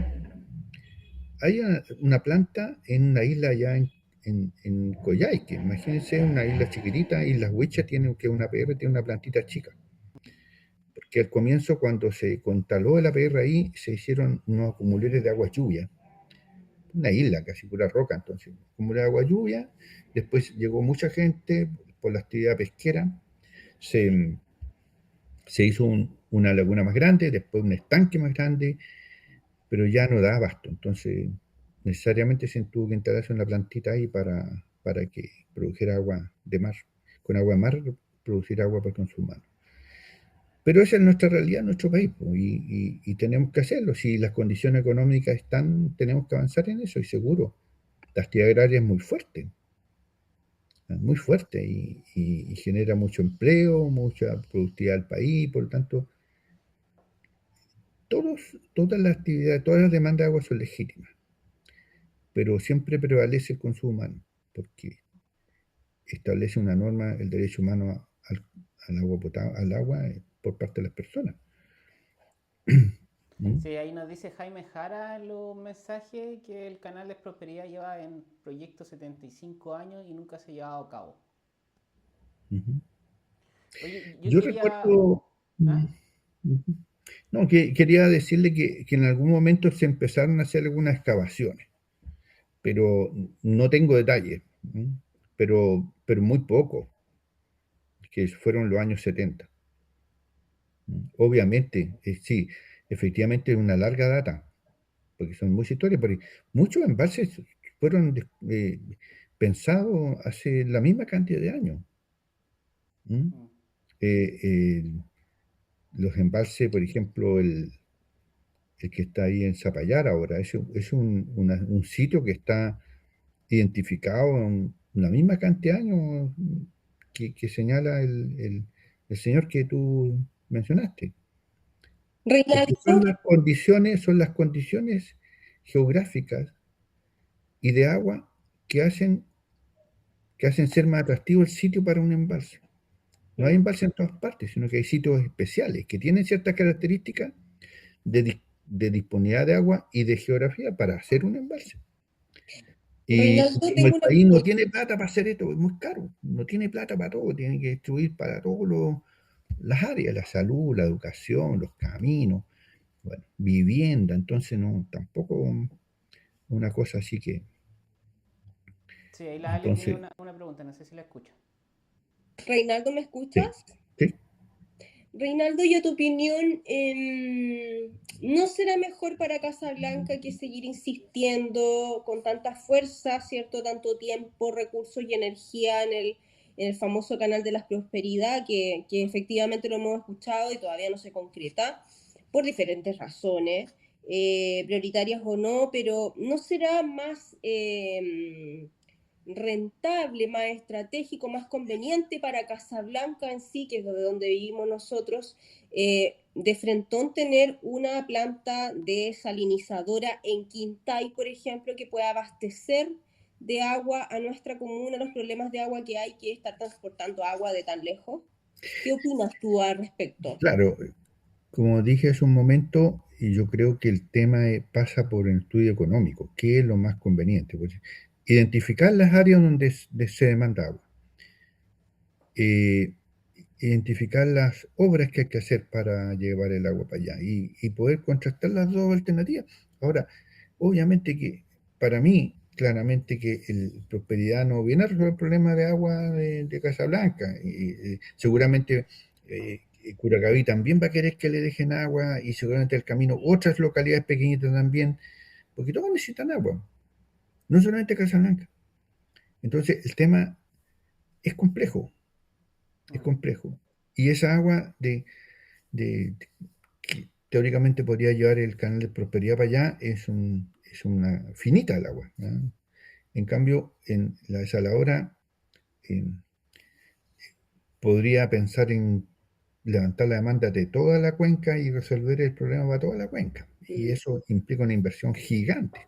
Hay una planta en una isla allá en Coyhaique. Imagínense una isla chiquitita, Islas Huichas, que una PR tiene una plantita chica. Porque al comienzo, cuando se constaló el APR ahí, se hicieron unos acumuladores de agua lluvia. Una isla casi pura roca, entonces, acumulador de agua lluvia. Después llegó mucha gente por la actividad pesquera. Se, se hizo una laguna más grande, después un estanque más grande, pero ya no da abasto. Entonces, necesariamente se tuvo que instalarse una plantita ahí para que produjera agua de mar. Con agua de mar, producir agua para el consumo humano. Pero esa es nuestra realidad en nuestro país, pues, y tenemos que hacerlo. Si las condiciones económicas están, tenemos que avanzar en eso, y seguro. La actividad agraria es muy fuerte y genera mucho empleo, mucha productividad al país, por lo tanto, todas las actividades, todas las demandas de agua son legítimas, pero siempre prevalece el consumo humano, porque establece una norma el derecho humano al agua potable, al agua por parte de las personas. ¿Mm? Sí, ahí nos dice Jaime Jara en los mensajes que el canal de Prosperidad lleva en proyecto 75 años y nunca se ha llevado a cabo. Ujú. Oye, yo Yo quería... recuerdo, ¿Ah? ujú. No, que quería decirle que en algún momento se empezaron a hacer algunas excavaciones, pero no tengo detalles, ¿m? Pero muy poco, que fueron los años 70. Obviamente, sí, efectivamente es una larga data, porque son muchas historias, porque muchos embalses fueron pensados hace la misma cantidad de años. ¿M? Mm. Eh, eh, los embalses, por ejemplo, el que está ahí en Zapallar ahora, es un sitio que está identificado en la misma cantidad de años que señala el señor que tú mencionaste. Porque Reinaldo, son las condiciones geográficas y de agua que hacen ser más atractivo el sitio para un embalse. No hay mm, embalse en todas partes, sino que hay sitios especiales que tienen ciertas características de disponibilidad de agua y de geografía para hacer un embalse. Y Reinaldo, como el tengo una país no pregunta. tiene plata para hacer esto, es muy caro, no tiene plata para todo, tiene que distribuir para todas las áreas, la salud, la educación, los caminos, bueno, vivienda, entonces no, tampoco una cosa así que, Sí, ahí la Ale tiene entonces, una pregunta, no sé si la escucho. Reinaldo, ¿me sí, escuchas? sí, Reinaldo, ¿y a tu opinión, no será mejor para Casablanca que seguir insistiendo con tanta fuerza, cierto, tanto tiempo, recursos y energía en el famoso canal de la prosperidad, que efectivamente lo hemos escuchado y todavía no se concreta, por diferentes razones, prioritarias o no, pero ¿no será más rentable, más estratégico, más conveniente para Casablanca en sí, que es de donde vivimos nosotros, de frentón tener una planta desalinizadora en Quintay, por ejemplo, que pueda abastecer de agua a nuestra comuna, los problemas de agua que hay que estar transportando agua de tan lejos? ¿Qué opinas tú al respecto? claro, como dije hace un momento, y yo creo que el tema pasa por el estudio económico, ¿qué es lo más conveniente? Pues, identificar las áreas donde se demanda agua, eh, identificar las obras que hay que hacer para llevar el agua para allá y poder contrastar las dos alternativas. Ahora, obviamente que para mí, claramente que el Prosperidad no viene a resolver el problema de agua de Casablanca. Seguramente Curacaví también va a querer que le dejen agua y seguramente el camino otras localidades pequeñitas también, porque todos necesitan agua, no solamente Casablanca. Entonces el tema es complejo, es Mm. complejo. Y esa agua que teóricamente podría llevar el canal de Prosperidad para allá es una finita el agua, ¿no? En cambio, en la desaladora eh, podría pensar en levantar la demanda de toda la cuenca y resolver el problema para toda la cuenca. Y Mm. eso implica una inversión gigante,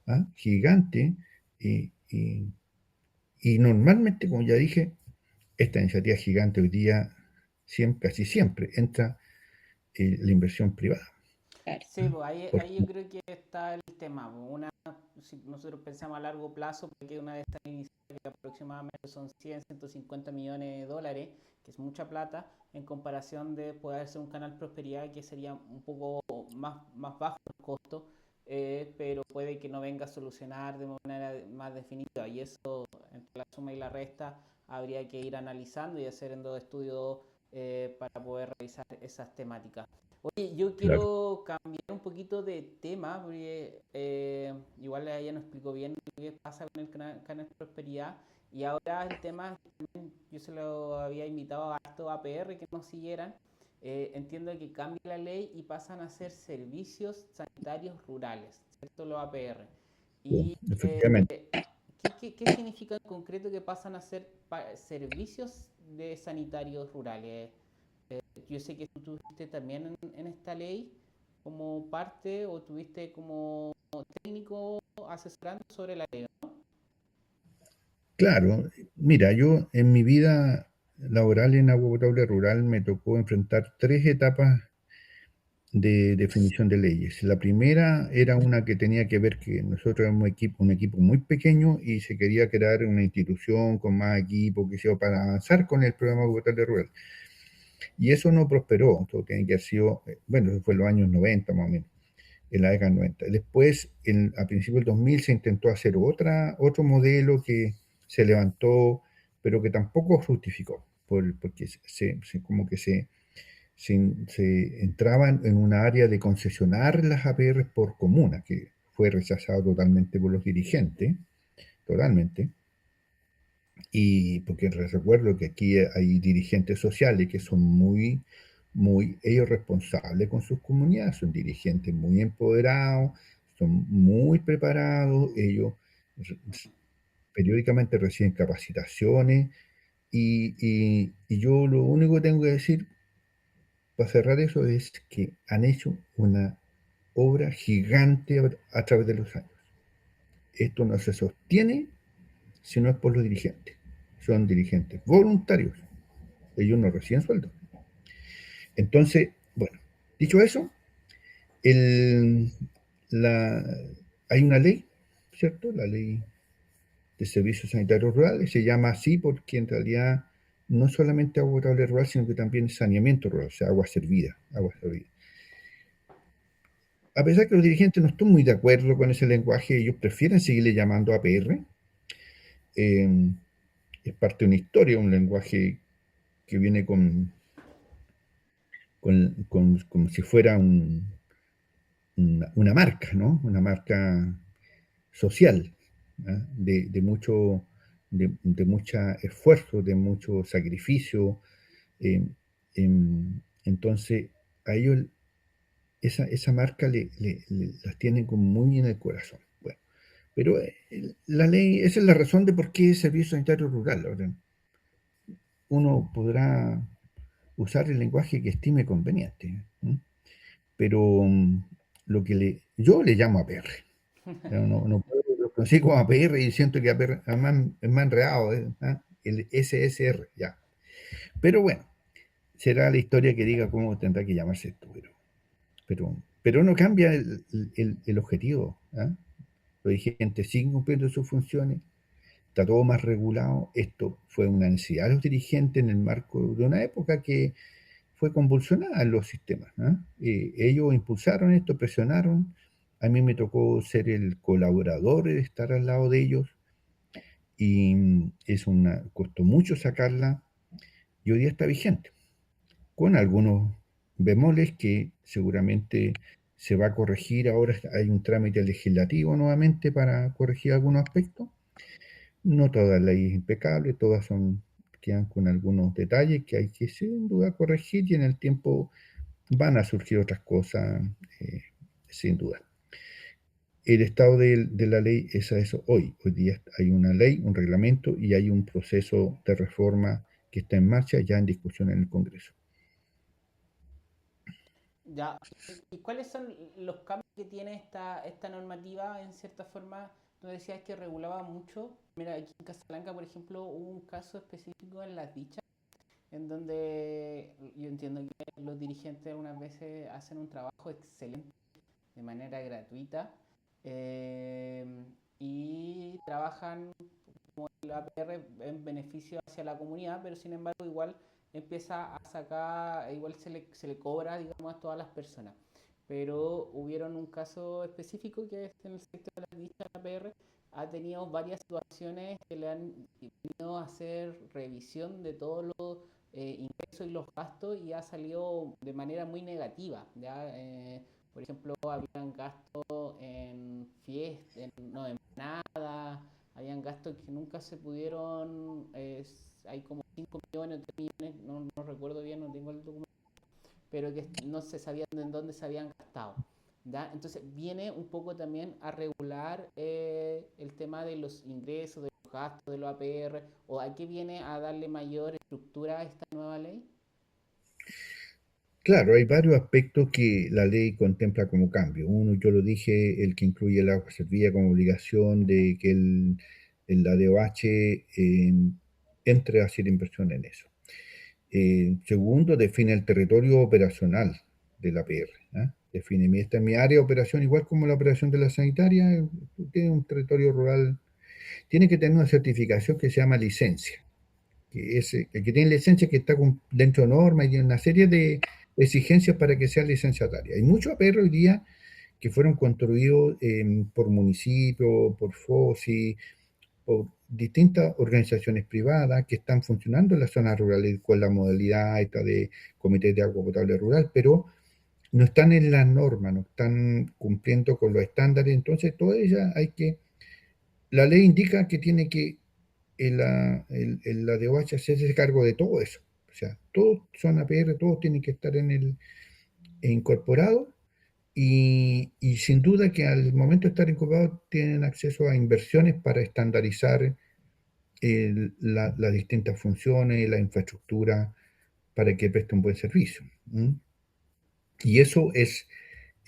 ¿ah? Gigante. Y, y- y normalmente, como ya dije, esta iniciativa gigante hoy día, casi siempre, entra la inversión privada. Claro. Sí, pues ahí Porque, yo creo que está el tema. Pues. Si nosotros pensamos a largo plazo, porque una de estas iniciativas que aproximadamente son 100, 150 millones de dólares, que es mucha plata, en comparación de poder ser un canal prosperidad que sería un poco más bajo el costo, pero puede que no venga a solucionar de manera más definitiva. Y eso, entre la suma y la resta, habría que ir analizando y haciendo estudios para poder revisar esas temáticas. Oye, yo claro, quiero cambiar un poquito de tema, porque igual ella nos explicó bien lo que pasa con el canal Prosperidad. Y ahora el tema, yo se lo había invitado a estos APR que nos siguieran. Entiendo que cambia la ley y pasan a ser servicios sanitarios rurales, ¿cierto? Los APR. sí, Y efectivamente. ¿qué significa en concreto que pasan a ser servicios de sanitarios rurales? Yo sé que tú tuviste también en esta ley como parte o tuviste como técnico asesorando sobre la ley, ¿no? Claro, mira, yo en mi vida laboral en agua potable rural me tocó enfrentar tres etapas de definición de leyes. La primera era una que tenía que ver que nosotros éramos un equipo muy pequeño y se quería crear una institución con más equipo que sea para avanzar con el programa Bogotá Rural. Y eso no prosperó, todo tiene que haber sido, bueno, eso fue en los años 90 más o menos, en la década 90. Después, a principios del 2000, se intentó hacer otro modelo que se levantó, pero que tampoco fructificó, porque como que se entraban en una área de concesionar las APR por comuna, que fue rechazado totalmente por los dirigentes, totalmente. Y porque les recuerdo que aquí hay dirigentes sociales que son ellos responsables con sus comunidades, son dirigentes muy empoderados, son muy preparados, ellos periódicamente reciben capacitaciones y yo lo único que tengo que decir para cerrar eso es que han hecho una obra gigante a través de los años. Esto no se sostiene si no es por los dirigentes. Son dirigentes voluntarios. Ellos no reciben sueldo. Entonces, bueno, dicho eso, el, la, hay una ley, ¿cierto? La ley de servicios sanitarios rurales se llama así porque en realidad no solamente agua potable rural, sino que también saneamiento rural, o sea, agua servida, agua servida. A pesar que los dirigentes no están muy de acuerdo con ese lenguaje, ellos prefieren seguirle llamando APR. Eh, es parte de una historia, un lenguaje que viene como si fuera una marca, ¿no? Una marca social, ¿no? De mucho esfuerzo, de mucho sacrificio. Eh, entonces, a ellos esa marca las tienen como muy en el corazón. Bueno, pero la ley, esa es la razón de por qué es servicio sanitario rural. ¿Verdad? Uno podrá usar el lenguaje que estime conveniente, ¿eh? Pero lo que yo le llamo APR. No puedo, lo conocí como APR y siento que APR es más enredado, ¿eh? ¿Ah? El SSR, ya. Pero bueno, será la historia que diga cómo tendrá que llamarse esto, pero no cambia el objetivo. ¿Ah? Los dirigentes siguen cumpliendo sus funciones, está todo más regulado. Esto fue una necesidad de los dirigentes en el marco de una época que fue convulsionada en los sistemas. ¿Ah? Ellos impulsaron esto, presionaron. A mí me tocó ser el colaborador, de estar al lado de ellos, y costó mucho sacarla, y hoy día está vigente, con algunos bemoles que seguramente se va a corregir. Ahora hay un trámite legislativo nuevamente para corregir algunos aspectos. No todas las leyes impecables, quedan con algunos detalles que hay que sin duda corregir y en el tiempo van a surgir otras cosas, sin duda. El estado de la ley es a eso hoy. Hoy día hay una ley, un reglamento y hay un proceso de reforma que está en marcha, ya en discusión en el Congreso. Ya, ¿y cuáles son los cambios que tiene esta normativa en cierta forma? Tú decías que regulaba mucho. Mira, aquí en Casablanca, por ejemplo, hubo un caso específico en Las Dichas, en donde yo entiendo que los dirigentes algunas veces hacen un trabajo excelente de manera gratuita, eh, y trabajan como el APR en beneficio hacia la comunidad, pero sin embargo igual empieza a sacar, igual se le cobra, digamos, a todas las personas. Pero hubieron un caso específico que es en el sector de la dicha APR, ha tenido varias situaciones que le han venido a hacer revisión de todos los ingresos y los gastos y ha salido de manera muy negativa. ¿Ya? Por ejemplo, habían gastos en fiestas, no, en nada, habían gastos que nunca se pudieron, hay como 5 millones, 3 millones, no recuerdo bien, no tengo el documento, pero que no se sabían en dónde se habían gastado. ¿Ya? Entonces viene un poco también a regular el tema de los ingresos, de los gastos, de los APR, o aquí viene a darle mayor estructura a esta nueva ley. Claro, hay varios aspectos que la ley contempla como cambio. Uno, yo lo dije, el que incluye el agua servida como obligación de que la ADOH entre a hacer inversión en eso. Segundo, define el territorio operacional de la PR. ¿Eh? define. Esta es mi área de operación, igual como la operación de la sanitaria, tiene un territorio rural, tiene que tener una certificación que se llama licencia, que es el que tiene licencia que está dentro de normas y tiene una serie de exigencias para que sea licenciataria. Hay muchos APR hoy día que fueron construidos por municipios, por FOSI, por distintas organizaciones privadas que están funcionando en las zonas rurales con la modalidad esta de comité de agua potable rural, pero no están en las normas, no están cumpliendo con los estándares, entonces toda ella la ley indica que tiene que la DOH hacerse cargo de todo eso, o sea, todos son APR, todos tienen que estar incorporados y sin duda que al momento de estar incorporados tienen acceso a inversiones para estandarizar las distintas funciones, la infraestructura, para que preste un buen servicio. Y eso es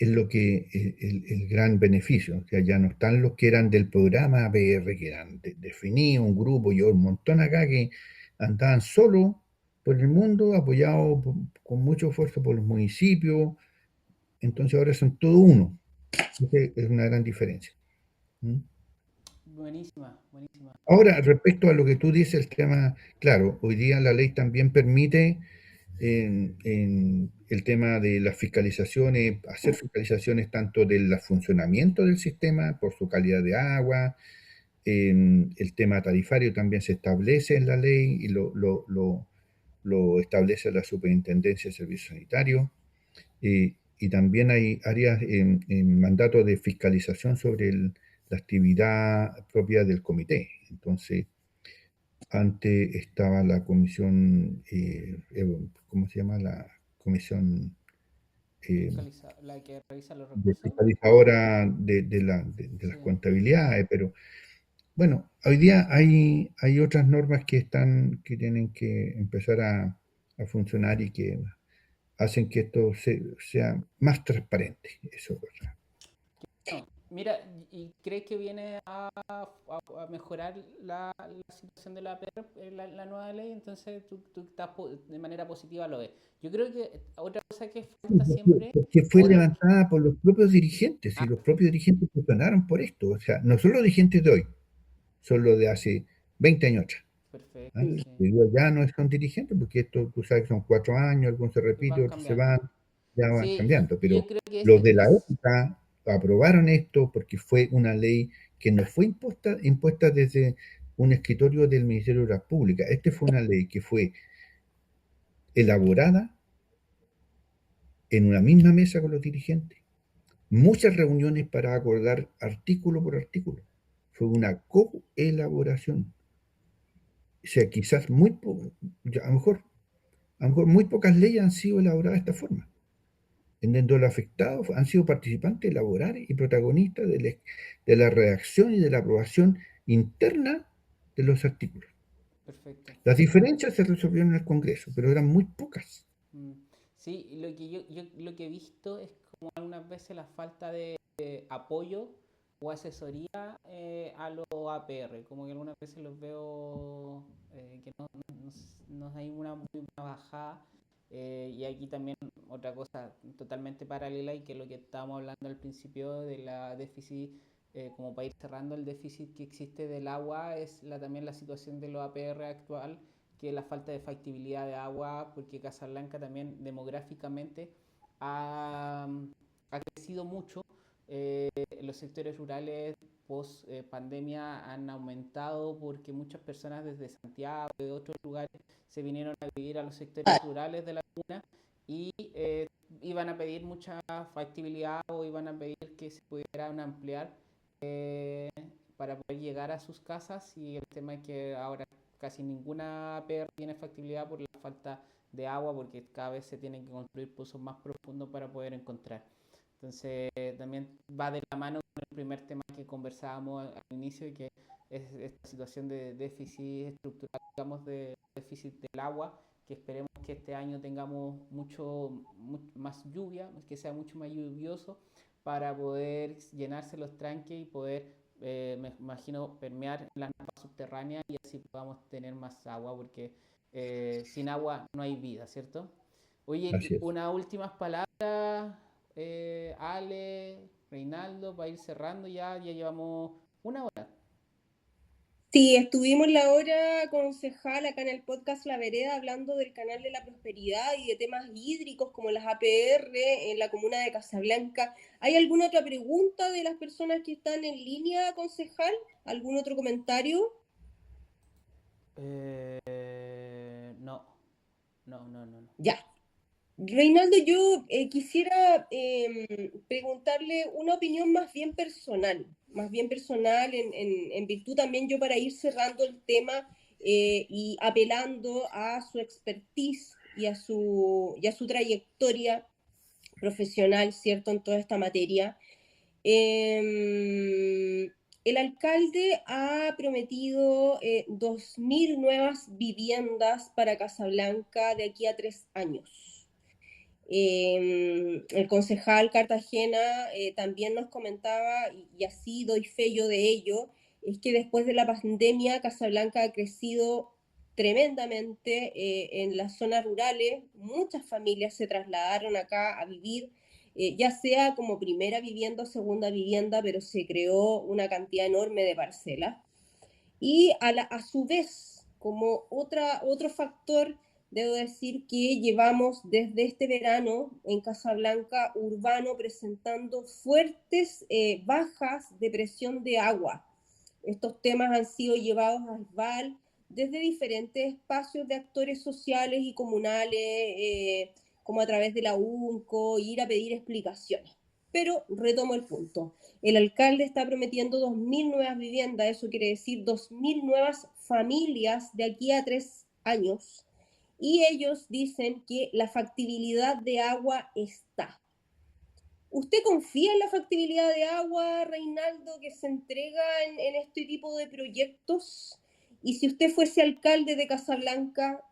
lo que el gran beneficio. O sea, ya no están los que eran del programa APR, que eran definidos, un grupo y un montón acá que andaban solo por el mundo, apoyados con mucho esfuerzo por los municipios. Entonces ahora son todo uno. Es una gran diferencia. Buenísima, buenísima. Ahora, respecto a lo que tú dices, el tema, claro, hoy día la ley también permite en el tema de las fiscalizaciones, hacer fiscalizaciones tanto del funcionamiento del sistema por su calidad de agua, el tema tarifario también se establece en la ley y lo establece la Superintendencia de Servicios Sanitarios. Y también hay áreas en mandato de fiscalización sobre la actividad propia del comité. Entonces, antes estaba la comisión, ¿cómo se llama? La comisión La que revisa los de recursos. fiscalizadora de las Sí. contabilidades, pero bueno, hoy día hay otras normas que tienen que empezar a funcionar y que hacen que esto sea más transparente. Eso es verdad. No, mira, ¿y crees que viene a mejorar la situación de la APR, la nueva ley? Entonces tú estás de manera positiva lo ves. Yo creo que otra cosa que falta siempre, Porque fue o lo, levantada por los propios dirigentes y ah, los propios dirigentes presionaron por esto. O sea, no son los dirigentes de hoy, son los de hace 20 años atrás. ¿Ah? perfecto, sí, Y digo, ya no son dirigentes porque esto, tú sabes que son 4 años, algunos se y repiten, van otros se cambiando. van, ya van Sí, cambiando. yo Pero creo que los este de la es, época aprobaron esto porque fue una ley que no fue impuesta desde un escritorio del Ministerio de la Pública. Esta fue una ley que fue elaborada en una misma mesa con los dirigentes, muchas reuniones para acordar artículo por artículo. Fue una coelaboración. O sea, quizás a lo mejor muy pocas leyes han sido elaboradas de esta forma, en donde los afectados han sido participantes elaborar y protagonistas de la redacción y de la aprobación interna de los artículos. perfecto. Las diferencias se resolvieron en el Congreso, pero eran muy pocas. Mm, sí, lo que yo lo que he visto es como algunas veces la falta de apoyo o asesoría a los APR, como que algunas veces los veo que no hay una muy buena bajada. Y aquí también otra cosa totalmente paralela y que es lo que estábamos hablando al principio de la déficit, como para ir cerrando el déficit que existe del agua, es también la situación de los APR actual, que es la falta de factibilidad de agua, porque Casablanca también demográficamente ha, ha crecido mucho. Los sectores rurales post pandemia han aumentado porque muchas personas desde Santiago y de otros lugares se vinieron a vivir a los sectores rurales de la comuna y iban a pedir mucha factibilidad o iban a pedir que se pudieran ampliar para poder llegar a sus casas, y el tema es que ahora casi ninguna PR tiene factibilidad por la falta de agua, porque cada vez se tienen que construir pozos más profundos para poder encontrar. Entonces también va de la mano con el primer tema que conversábamos al inicio, que es esta situación de déficit estructural, digamos, de déficit del agua, que esperemos que este año tengamos mucho más lluvia, que sea mucho más lluvioso para poder llenarse los tranques y poder, me imagino, permear las napas subterráneas y así podamos tener más agua, porque sin agua no hay vida, ¿cierto? Oye, Así es. unas últimas palabras, Ale, Reinaldo, para ir cerrando ya llevamos una hora. Sí, estuvimos la hora concejal acá en el podcast La Vereda hablando del Canal de la Prosperidad y de temas hídricos como las APR en la comuna de Casablanca. ¿Hay alguna otra pregunta de las personas que están en línea, concejal? ¿Algún otro comentario? No, no. Ya. Reinaldo, yo quisiera preguntarle una opinión más bien personal en virtud también yo para ir cerrando el tema y apelando a su expertise y a su trayectoria profesional, ¿cierto?, en toda esta materia. El alcalde ha prometido 2.000 nuevas viviendas para Casablanca de aquí a 3 años. El concejal Cartagena también nos comentaba, y así doy fe yo de ello, es que después de la pandemia Casablanca ha crecido tremendamente en las zonas rurales. Muchas familias se trasladaron acá a vivir, ya sea como primera vivienda o segunda vivienda, pero se creó una cantidad enorme de parcelas. Y a su vez, como otro factor, debo decir que llevamos desde este verano en Casablanca urbano presentando fuertes bajas de presión de agua. Estos temas han sido llevados a SBAL desde diferentes espacios de actores sociales y comunales, como a través de la UNCO, ir a pedir explicaciones. Pero retomo el punto. El alcalde está prometiendo 2.000 nuevas viviendas, eso quiere decir 2.000 nuevas familias de aquí a 3 años. Y ellos dicen que la factibilidad de agua está. ¿Usted confía en la factibilidad de agua, Reinaldo, que se entrega en este tipo de proyectos? Y si usted fuese alcalde de Casablanca,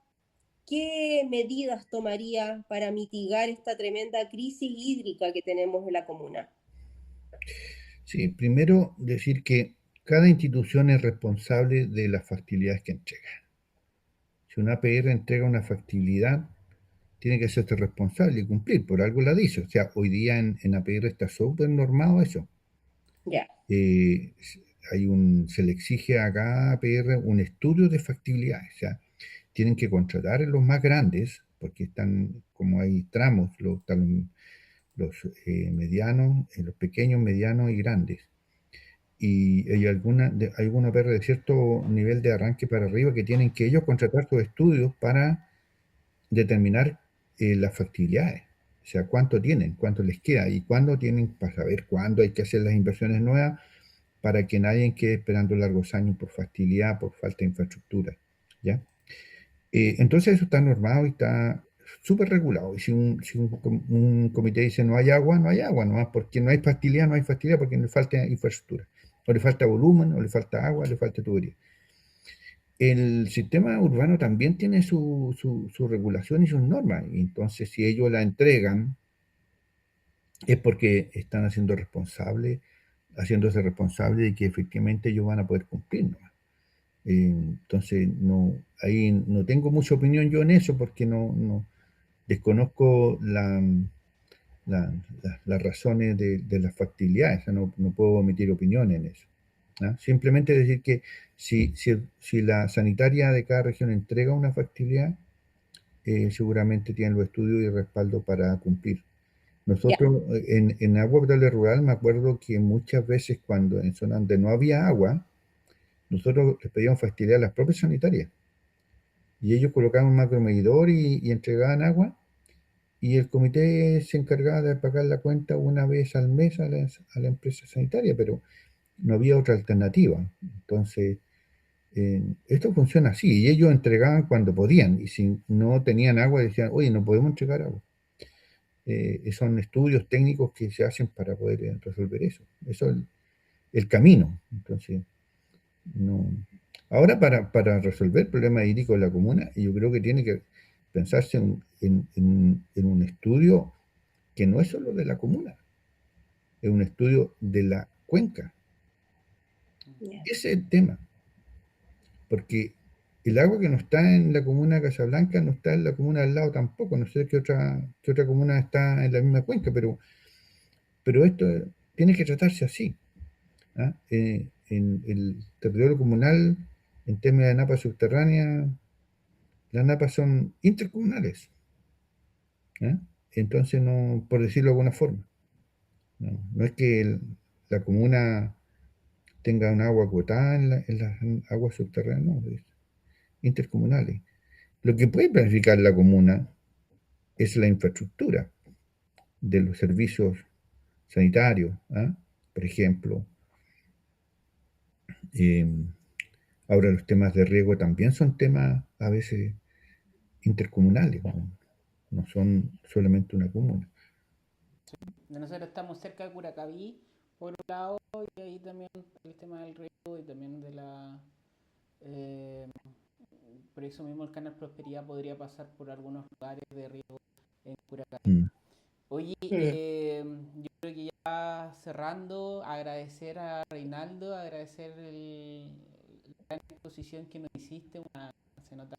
¿qué medidas tomaría para mitigar esta tremenda crisis hídrica que tenemos en la comuna? Sí, primero decir que cada institución es responsable de las factibilidades que entrega. Si una APR entrega una factibilidad, tiene que hacerse responsable y cumplir, por algo la dice. O sea, hoy día en APR está súper normado eso. Ya. Eh, se le exige a cada APR un estudio de factibilidad. O sea, tienen que contratar en los más grandes, porque están, como hay tramos, están los medianos, los pequeños, medianos y grandes. Y hay alguna APR de cierto nivel de arranque para arriba que tienen que ellos contratar sus estudios para determinar las factibilidades. O sea, cuánto tienen, cuánto les queda y cuándo tienen, para saber cuándo hay que hacer las inversiones nuevas para que nadie quede esperando largos años por factibilidad, por falta de infraestructura. ¿Ya? Entonces eso está normado y está súper regulado. Y si un comité dice no hay agua, no hay agua, nomás porque no hay factibilidad, no hay factibilidad porque le falta infraestructura. O le falta volumen, o le falta agua, o le falta tubería. El sistema urbano también tiene su regulación y sus normas. Y entonces, si ellos la entregan, es porque están haciéndose responsables de que efectivamente ellos van a poder cumplir, ¿no? Entonces, no, ahí no tengo mucha opinión yo en eso porque no desconozco las razones de las factibilidades, o sea, no puedo emitir opinión en eso. ¿Ah? Simplemente decir que si la sanitaria de cada región entrega una factibilidad, seguramente tienen los estudios y respaldo para cumplir. Ya. Nosotros en agua potable rural me acuerdo que muchas veces cuando en zonas donde no había agua, nosotros les pedíamos factibilidad a las propias sanitarias y ellos colocaban un macromedidor y entregaban agua y el comité se encargaba de pagar la cuenta una vez al mes a la empresa sanitaria, pero no había otra alternativa. Entonces, esto funciona así, y ellos entregaban cuando podían, y si no tenían agua decían, oye, no podemos entregar agua. Son estudios técnicos que se hacen para poder resolver eso. Eso es el camino. Entonces, no. Ahora, para resolver el problema hídrico de la comuna, yo creo que tiene que pensarse en un estudio que no es solo de la comuna, es un estudio de la cuenca. Ya. Ese es el tema, porque el agua que no está en la comuna de Casablanca no está en la comuna al lado tampoco, no sé qué otra comuna está en la misma cuenca, pero pero esto tiene que tratarse así. ¿Ah? En el territorio comunal, en términos de napas subterráneas, las napas son intercomunales. ¿Ah? Entonces, no, por decirlo de alguna forma, no es que la comuna tenga un agua acotada en las aguas subterráneas, no, es intercomunales. Lo que puede planificar la comuna es la infraestructura de los servicios sanitarios, ¿ah? Por ejemplo. Eh, Ahora los temas de riego también son temas a veces intercomunales, no son solamente una comuna. Nosotros estamos cerca de Curacaví, por un lado, y ahí también el tema del riego y también de la... eh, por eso mismo el canal Prosperidad podría pasar por algunos lugares de riego en Curacaví. Mm. Oye, Mm. yo creo que ya cerrando, agradecer a Reinaldo, agradecer la gran exposición que nos hiciste, se nota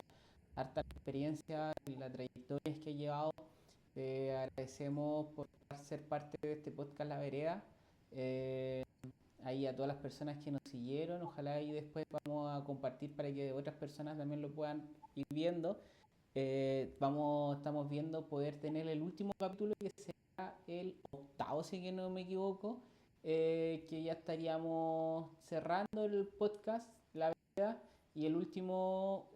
harta experiencia y la trayectoria que ha llevado. Agradecemos por ser parte de este podcast La Vereda. Eh, Ahí a todas las personas que nos siguieron, ojalá y después vamos a compartir para que otras personas también lo puedan ir viendo. Estamos viendo poder tener el último capítulo que será el octavo, si que no me equivoco, que ya estaríamos cerrando el podcast, la verdad, y el último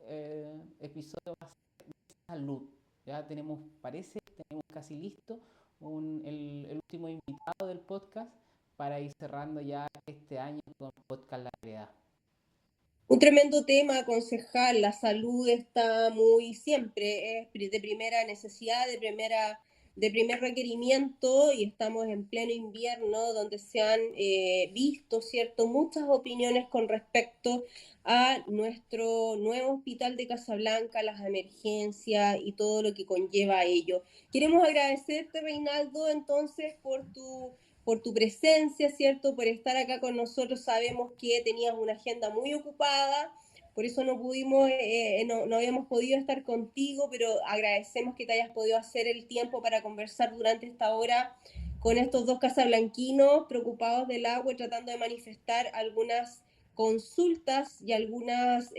episodio va a ser de salud. Ya tenemos, parece, tenemos casi listo el último invitado del podcast para ir cerrando ya este año con podcast La Vereda. Un tremendo tema, concejal. La salud está muy siempre, es de primera necesidad, de primer requerimiento, y estamos en pleno invierno donde se han visto, ¿cierto?, muchas opiniones con respecto a nuestro nuevo hospital de Casablanca, las emergencias y todo lo que conlleva a ello. Queremos agradecerte, Reinaldo, entonces, por tu presencia, ¿cierto? Por estar acá con nosotros. Sabemos que tenías una agenda muy ocupada, por eso no pudimos, no habíamos podido estar contigo, pero agradecemos que te hayas podido hacer el tiempo para conversar durante esta hora con estos dos casablanquinos preocupados del agua y tratando de manifestar algunas consultas y algunas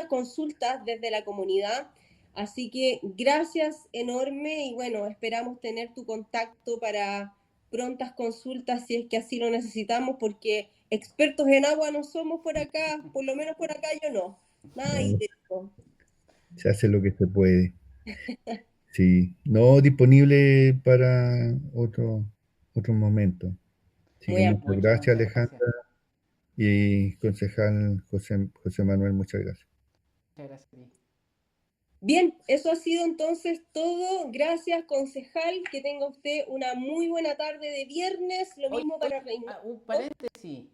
consultas desde la comunidad. Así que gracias enorme y bueno, esperamos tener tu contacto para prontas consultas si es que así lo necesitamos, porque expertos en agua no somos por acá, por lo menos por acá yo no. Nada No, idéntico. se hace lo que se puede. Sí, no disponible para otro momento. Así que Muy muchas amable. gracias, Muchas gracias. Alejandra, y concejal José Manuel, muchas gracias. Muchas gracias a ti. Bien, eso ha sido entonces todo. Gracias, concejal. Que tenga usted una muy buena tarde de viernes. Lo Oye, mismo para Reinaldo. un paréntesis.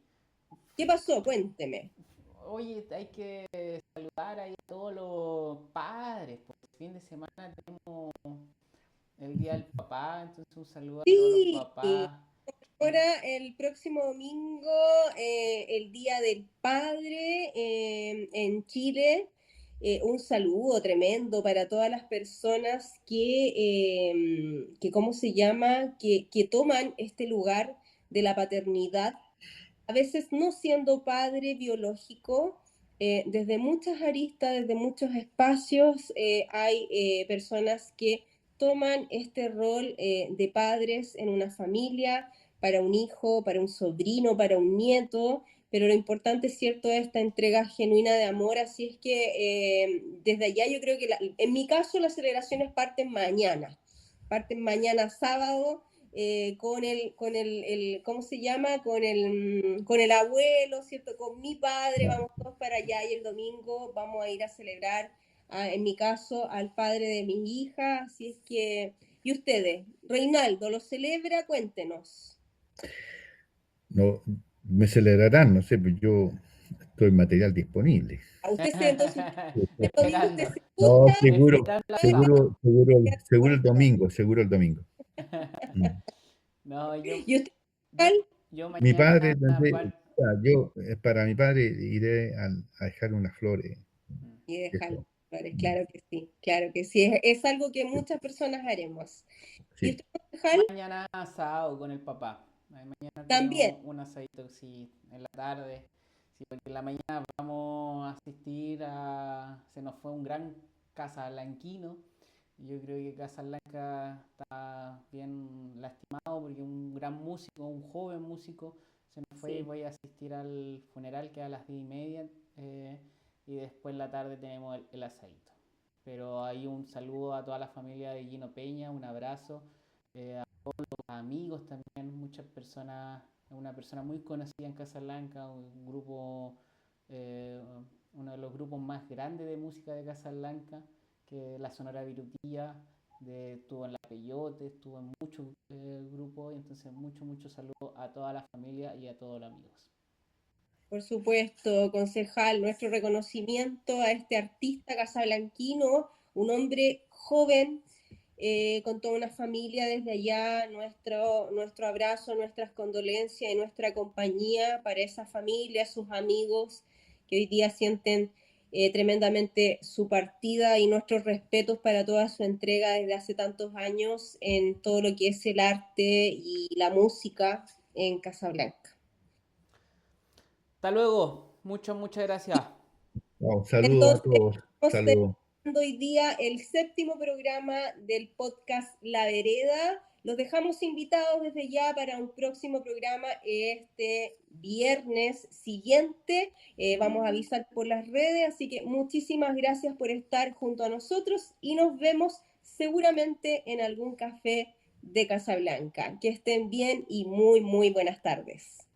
¿Qué pasó? Cuénteme. Oye, hay que saludar ahí a todos los padres. Por el fin de semana tenemos el Día del Papá, entonces un saludo a todos los Sí, papás. ahora el próximo domingo, el Día del Padre en Chile. Un saludo tremendo para todas las personas ¿cómo se llama? Que toman este lugar de la paternidad, a veces no siendo padre biológico. Desde muchas aristas, desde muchos espacios, hay personas que toman este rol de padres en una familia, para un hijo, para un sobrino, para un nieto, pero lo importante, es cierto, es esta entrega genuina de amor. Así es que desde allá yo creo que en mi caso las celebraciones parten mañana sábado, ¿cómo se llama? Con el abuelo, ¿cierto? Con mi padre, vamos todos para allá, y el domingo vamos a ir a celebrar, en mi caso, al padre de mi hija. Así es que, ¿y ustedes? Reinaldo, ¿lo celebra? Cuéntenos. No, me celebrarán, no sé, pues yo estoy material disponible. ¿A usted entonces el domingo usted Esperando, se No, escucha? esperando la sábado. seguro el domingo, seguro el domingo. Mm. No, ¿Y usted, yo, yo Mi mañana padre, par- para mi padre iré a dejar unas flores. y dejar los Eso. flores? Mm. Claro que sí, claro que sí. Es algo que muchas personas haremos. ¿Y Sí. usted, concejal? Mañana asado con el papá. Mañana También. tenemos un asadito, sí, en la tarde. Sí, porque en la mañana vamos a asistir a... Se nos fue un gran casablanquino. Yo creo que Casablanca está bien lastimado porque un gran músico, un joven músico, se nos fue y Sí. voy a asistir al funeral que es a las 10:30 y después en la tarde tenemos el asadito. Pero hay un saludo a toda la familia de Gino Peña, un abrazo, amigos también, muchas personas, una persona muy conocida en Casablanca, un grupo, eh, uno de los grupos más grandes de música de Casablanca, que es la Sonora Virutía, estuvo en La Peyote, estuvo en muchos grupos, y entonces mucho saludo a toda la familia y a todos los amigos. Por supuesto, concejal, nuestro reconocimiento a este artista casablanquino, un hombre joven, con toda una familia desde allá, nuestro abrazo, nuestras condolencias y nuestra compañía para esa familia, sus amigos que hoy día sienten tremendamente su partida y nuestros respetos para toda su entrega desde hace tantos años en todo lo que es el arte y la música en Casablanca. Hasta luego, muchas gracias. Wow, saludos a Entonces, todos. estamos Saludos. terminando hoy día el séptimo programa del podcast La Vereda. Los dejamos invitados desde ya para un próximo programa este viernes siguiente. Vamos a avisar por las redes, así que muchísimas gracias por estar junto a nosotros y nos vemos seguramente en algún café de Casablanca. Que estén bien y muy buenas tardes.